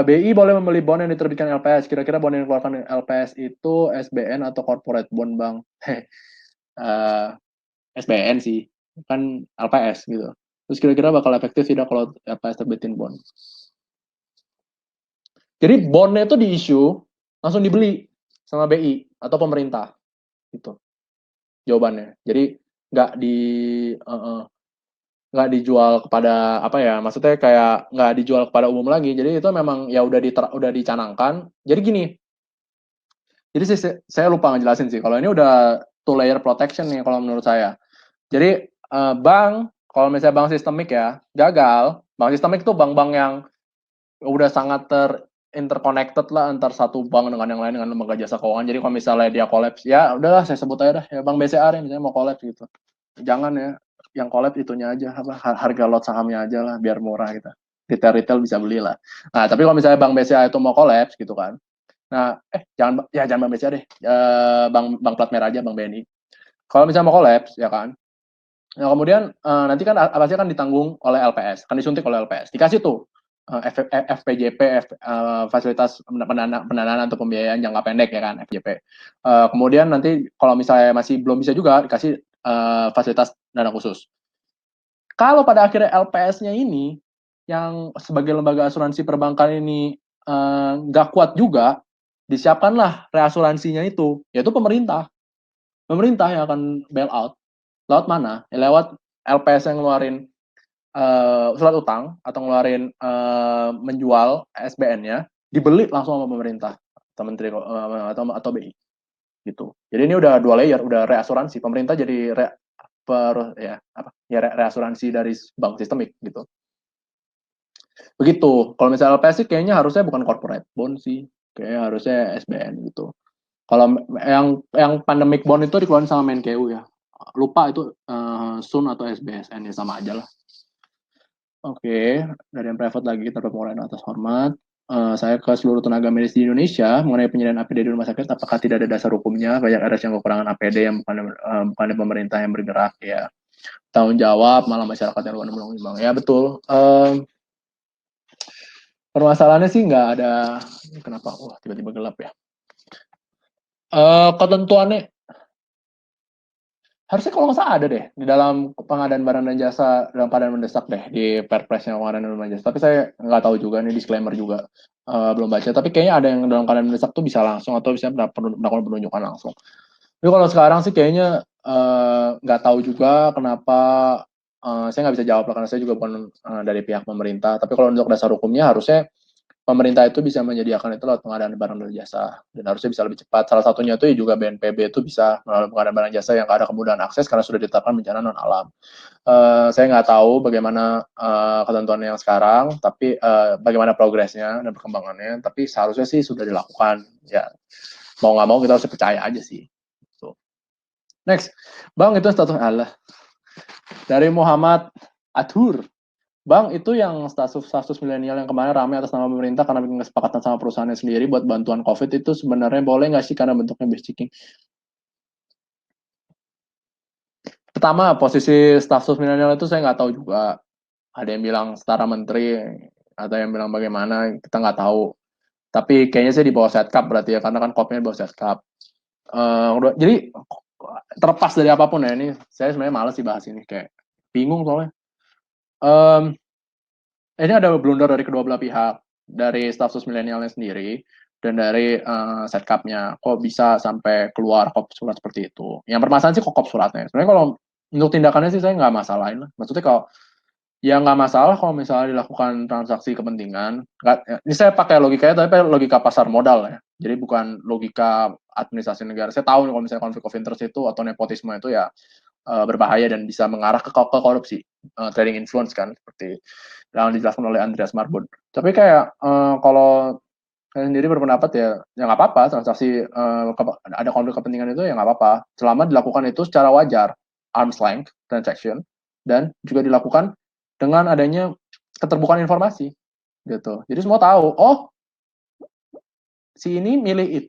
BI boleh membeli bond yang diterbitkan LPS. Kira-kira bond yang dikeluarkan LPS itu SBN atau corporate bond Bang? SBN sih, kan LPS gitu. Terus kira-kira bakal efektif tidak kalau LPS terbitin bond? Jadi bondnya itu di-issue, langsung dibeli sama BI atau pemerintah. Gitu jawabannya. Jadi nggak di nggak dijual kepada apa ya, maksudnya kayak nggak dijual kepada umum lagi. Jadi itu memang ya udah dicanangkan. Jadi gini, jadi saya lupa ngejelasin sih. Kalau ini udah two layer protection nih kalau menurut saya. Jadi bank, kalau misalnya bank sistemik ya gagal. Bank sistemik itu bank-bank yang udah sangat interconnected lah antar satu bank dengan yang lain dengan lembaga jasa keuangan. Jadi kalau misalnya dia kolaps, ya udahlah saya sebut aja dah ya Bank BCA misalnya mau kolaps gitu. Jangan ya, yang kolaps itunya aja apa harga lot sahamnya aja lah biar murah gitu. Retail bisa beli lah. Nah, tapi kalau misalnya Bank BCA itu mau kolaps gitu kan. Nah, jangan Bank BCA deh. Bank plat merah aja, Bank BNI. Kalau misalnya mau kolaps ya kan. Nah, kemudian nanti kan pasti akan ditanggung oleh LPS, akan disuntik oleh LPS. Dikasih tuh FPJP, fasilitas pendanaan atau pembiayaan jangka pendek ya kan, FJP. Kemudian nanti kalau misalnya masih belum bisa juga dikasih fasilitas dana khusus. Kalau pada akhirnya LPS-nya ini yang sebagai lembaga asuransi perbankan ini nggak kuat juga, disiapkanlah reasuransinya itu, yaitu pemerintah. Pemerintah yang akan bail out. Lewat mana? Ya, lewat LPS yang ngeluarin surat utang atau ngeluarin menjual SBN-nya, dibeli langsung sama pemerintah atau menteri atau BI gitu. Jadi ini udah dua layer, udah reasuransi. Pemerintah jadi reasuransi dari bank sistemik gitu. Begitu. Kalau misalnya LPS sih kayaknya harusnya bukan corporate bond sih, kayaknya harusnya SBN gitu. Kalau yang pandemic bond itu dikeluarin sama Menkeu ya. Lupa itu Sun atau SBSN ya sama aja lah. Oke, dari yang private lagi terhadap penguraian atas hormat. Saya ke seluruh tenaga medis di Indonesia mengenai penyediaan APD di rumah sakit, apakah tidak ada dasar hukumnya? Banyak RS yang kekurangan APD yang bukan dari pemerintah yang bergerak ya. Tanggung jawab malah masyarakat yang luar undang. Ya betul. Permasalahannya sih nggak ada. Kenapa? Wah tiba-tiba gelap ya. Ketentuannya harusnya kalau nggak salah ada deh di dalam pengadaan barang dan jasa dalam keadaan mendesak deh di Perpres yang pengadaan barang dan jasa. Tapi saya nggak tahu juga, ini disclaimer juga belum baca. Tapi kayaknya ada yang dalam keadaan mendesak tuh bisa langsung atau bisa melakukan penunjukan langsung. Tapi kalau sekarang sih kayaknya nggak tahu juga kenapa. Saya nggak bisa jawab lah karena saya juga bukan dari pihak pemerintah. Tapi kalau untuk dasar hukumnya harusnya pemerintah itu bisa menyediakan itu lewat pengadaan barang dan jasa dan harusnya bisa lebih cepat. Salah satunya itu juga BNPB itu bisa melalui pengadaan barang jasa yang ada kemudahan akses karena sudah ditetapkan bencana non alam. Saya nggak tahu bagaimana ketentuan yang sekarang, tapi bagaimana progresnya dan perkembangannya. Tapi seharusnya sih sudah dilakukan. Ya mau nggak mau kita harus percaya aja sih. So. Next, Bang itu status Allah dari Muhammad Athur. Bang, itu yang status milenial yang kemarin ramai atas nama pemerintah karena bikin kesepakatan sama perusahaannya sendiri buat bantuan COVID itu sebenarnya boleh nggak sih karena bentuknya basic? Pertama, posisi status milenial itu saya nggak tahu juga. Ada yang bilang setara menteri, ada yang bilang bagaimana, kita nggak tahu. Tapi kayaknya sih di bawah Setkap berarti ya, karena kan kopnya di bawah Setkap. Jadi terlepas dari apapun ya, ini saya sebenarnya males sih bahas ini, kayak bingung soalnya. Ini ada blunder dari kedua belah pihak, dari status milenialnya sendiri dan dari setkapnya. Kok bisa sampai keluar kop surat seperti itu? Yang bermasalah sih kok suratnya. Sebenarnya kalau untuk tindakannya sih saya nggak masalahin lah. Maksudnya kalau ya nggak masalah kalau misalnya dilakukan transaksi kepentingan. Ini saya pakai logikanya, tapi logika pasar modal ya. Jadi bukan logika administrasi negara. Saya tahu kalau misalnya konflik of interest itu atau nepotisme itu ya berbahaya dan bisa mengarah ke korupsi, trading influence kan, seperti yang dijelaskan oleh Andreas Marbun. Tapi kayak kalau saya sendiri berpendapat ya nggak apa-apa transaksi ada konflik kepentingan itu ya nggak apa-apa selama dilakukan itu secara wajar, arm's length transaction, dan juga dilakukan dengan adanya keterbukaan informasi gitu. Jadi semua tahu, oh si ini milih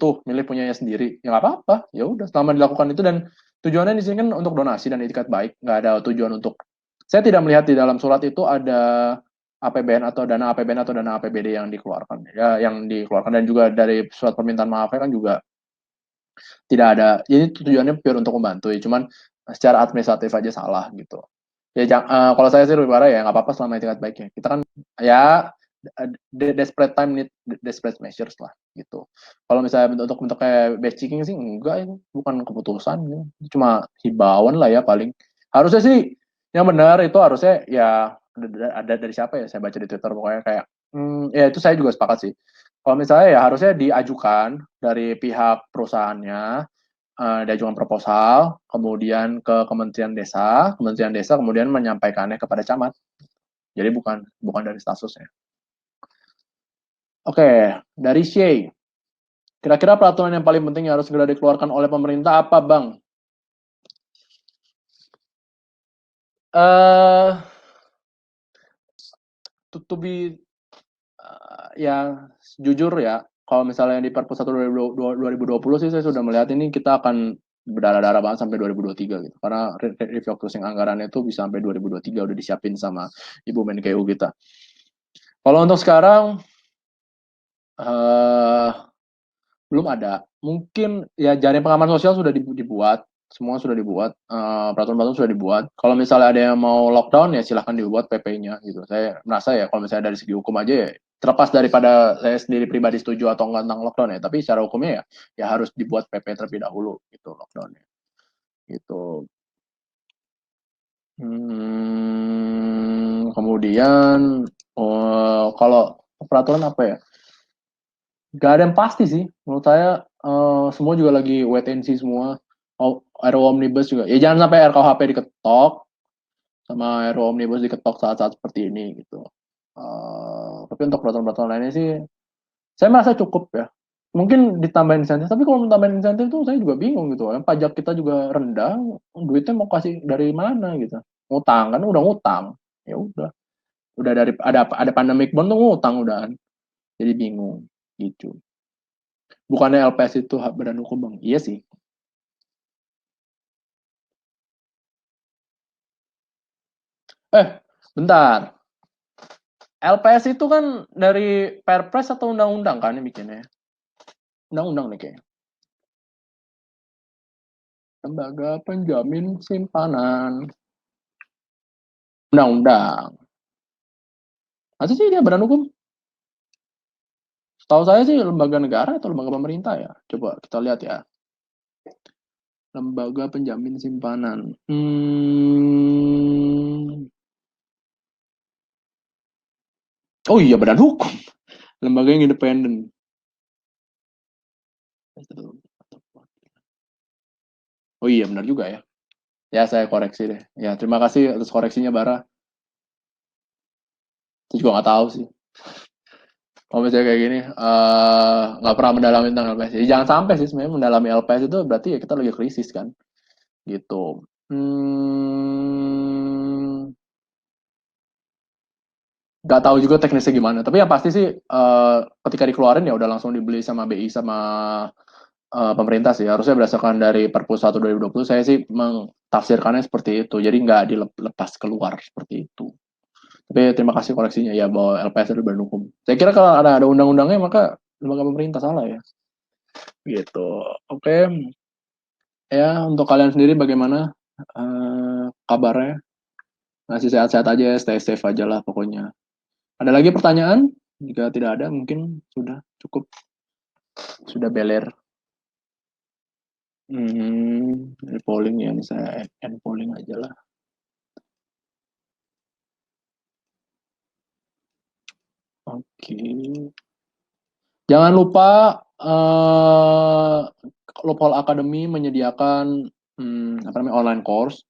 punyanya sendiri, ya nggak apa-apa, ya udah selama dilakukan itu dan tujuannya di sini kan untuk donasi dan etikat baik, nggak ada tujuan untuk. Saya tidak melihat di dalam surat itu ada APBN atau dana APBN atau dana APBD yang dikeluarkan, ya yang dikeluarkan dan juga dari surat permintaan maafnya kan juga tidak ada. Jadi tujuannya pure untuk membantu, ya cuman secara administratif aja salah gitu. Ya kalau saya sih lebih parah ya nggak apa-apa selama etikat baiknya. Kita kan ya desperate time need desperate measures lah gitu. Kalau misalnya bentuk kayak batch checking sih enggak, itu bukan keputusan gitu. Cuma himbauan lah ya paling. Harusnya sih Yang benar itu harusnya ya ada dari siapa ya? Saya baca di Twitter pokoknya kayak ya itu saya juga sepakat sih. Kalau misalnya ya harusnya diajukan dari pihak perusahaannya, diajukan proposal, kemudian ke Kementerian Desa kemudian menyampaikannya kepada camat. Jadi bukan bukan dari statusnya. Oke, dari Shay. Kira-kira peraturan yang paling penting yang harus segera dikeluarkan oleh pemerintah apa, Bang? Eh, to be ya jujur ya, kalau misalnya di Perpus 1 2020 sih saya sudah melihat ini kita akan berdarah-darah banget sampai 2023 gitu. Karena refocusing anggarannya itu bisa sampai 2023 udah disiapin sama Ibu Menkeu kita. Kalau untuk sekarang eh belum ada. Mungkin ya jaring pengaman sosial sudah dibuat, semua sudah dibuat, peraturan-peraturan sudah dibuat. Kalau misalnya ada yang mau lockdown ya silahkan dibuat PP-nya gitu. Saya merasa ya kalau misalnya dari segi hukum aja ya terlepas daripada saya sendiri pribadi setuju atau enggak tentang lockdown ya, tapi secara hukumnya ya harus dibuat PP terlebih dahulu gitu lockdownnya. Gitu. Kemudian kalau peraturan apa ya? Gak ada yang pasti sih. Menurut saya semua juga lagi wait and see semua. RUU Omnibus juga. Ya jangan sampai RKUHP diketok sama RUU Omnibus diketok saat-saat seperti ini gitu. Tapi untuk peraturan-peraturan lainnya sih, saya merasa cukup ya. Mungkin ditambahin insentif, tapi kalau tambahin insentif tuh saya juga bingung gitu. Yang pajak kita juga rendah, duitnya mau kasih dari mana gitu. Ngutang kan udah ngutang. Ya udah. Udah dari ada pandemic bond tuh ngutang udah. Jadi bingung gitu. Bukannya LPS itu hak badan hukum, Bang? Iya sih. Bentar. LPS itu kan dari Perpres atau undang-undang kan yang bikinnya? Undang-undang nih kayaknya. Lembaga Penjamin Simpanan. Undang-undang. Masa sih dia badan hukum? Setahu saya sih lembaga negara atau lembaga pemerintah ya. Coba kita lihat ya. Lembaga Penjamin Simpanan. Oh iya, badan hukum. Lembaga yang independen. Oh iya, benar juga ya. Ya, saya koreksi deh. Ya, terima kasih atas koreksinya, Bara. Saya juga nggak tahu sih. Kalau misalnya kayak gini, nggak pernah mendalami tentang LPS. Jadi jangan sampai sih sebenarnya mendalami LPS itu berarti ya kita lagi krisis kan, gitu. Nggak tahu juga teknisnya gimana. Tapi yang pasti sih ketika dikeluarin ya udah langsung dibeli sama BI sama pemerintah sih. Harusnya berdasarkan dari Perpus 1 2020 saya sih mentafsirkannya seperti itu. Jadi nggak dilepas keluar seperti itu. Tapi terima kasih koreksinya ya bahwa LPS itu badan hukum. Saya kira kalau ada undang-undangnya maka lembaga pemerintah salah ya. Gitu. Oke, ya untuk kalian sendiri bagaimana kabarnya? Masih sehat-sehat aja, stay safe aja lah pokoknya. Ada lagi pertanyaan? Jika tidak ada, mungkin sudah cukup, sudah beler. Polling ya, saya end polling aja lah. Oke. Jangan lupa Loophole Academy menyediakan apa namanya online course.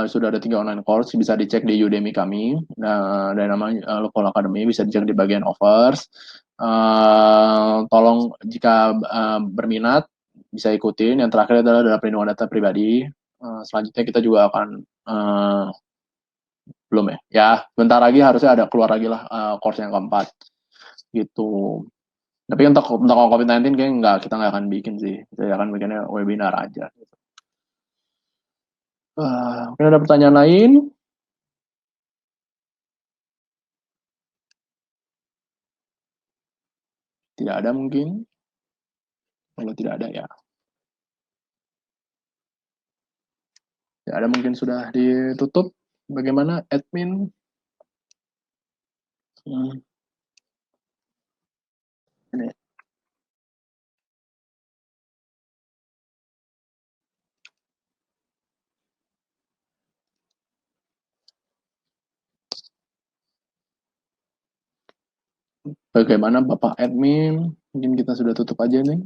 Sudah ada 3 online course, bisa dicek di Udemy kami. Nah, ada namanya Loophole Academy, bisa dicek di bagian offers. Tolong jika berminat bisa ikutin. Yang terakhir adalah perlindungan data pribadi. Selanjutnya kita juga akan belum ya. Ya, bentar lagi harusnya ada keluar lagi lah course yang keempat gitu. Tapi untuk COVID-19 kayaknya kita nggak akan bikin sih. Kita akan bikinnya webinar aja. Mungkin ada pertanyaan lain? Tidak ada mungkin. Kalau tidak ada ya. Tidak ada mungkin sudah ditutup. Bagaimana admin? Hmm, ini. Bagaimana Bapak Admin? Mungkin kita sudah tutup aja nih.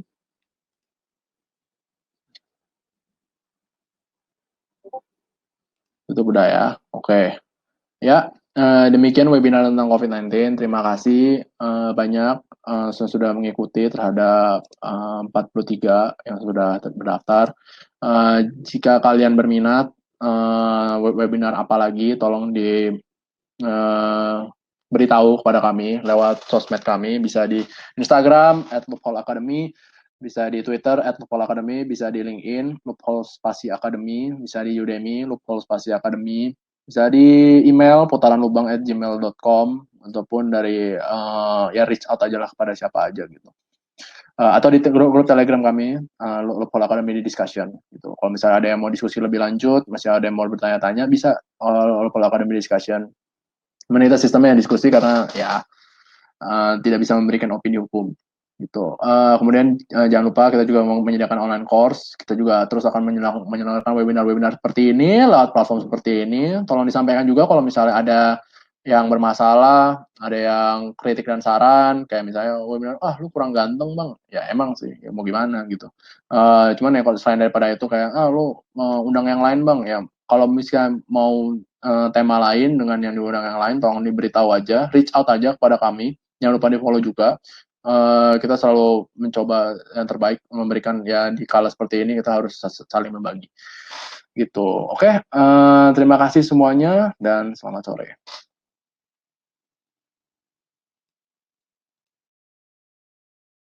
Tutup udah ya. Oke. Ya, demikian webinar tentang COVID-19. Terima kasih banyak sudah mengikuti terhadap 43 yang sudah berdaftar. Jika kalian berminat webinar apa lagi, tolong di beritahu kepada kami lewat sosmed kami, bisa di Instagram @loophole_academy, bisa di Twitter @loophole_academy, bisa di LinkedIn loophole spasi academy, bisa di Udemy loophole spasi academy, bisa di email putaranlubang@gmail.com, ataupun dari ya reach out aja lah kepada siapa aja gitu. Atau di grup Telegram kami, Loophole Academy di discussion gitu. Kalau misalnya ada yang mau diskusi lebih lanjut, masih ada yang mau bertanya-tanya, bisa Loophole Academy discussion. Kita sistemnya yang diskusi karena ya tidak bisa memberikan opini hukum gitu. Kemudian jangan lupa kita juga mau menyediakan online course. Kita juga terus akan menyelenggarakan webinar-webinar seperti ini lewat platform seperti ini. Tolong disampaikan juga kalau misalnya ada yang bermasalah, ada yang kritik dan saran, kayak misalnya webinar, lu kurang ganteng bang, ya emang sih, ya mau gimana gitu. Cuman ya kalau selain daripada itu kayak, lu undang yang lain bang, ya kalau misalnya mau tema lain dengan yang diundang yang lain, tolong diberitahu aja, reach out aja kepada kami. Jangan lupa di follow juga. Kita selalu mencoba yang terbaik memberikan ya di kala seperti ini kita harus saling membagi. Gitu. Oke, terima kasih semuanya dan selamat sore.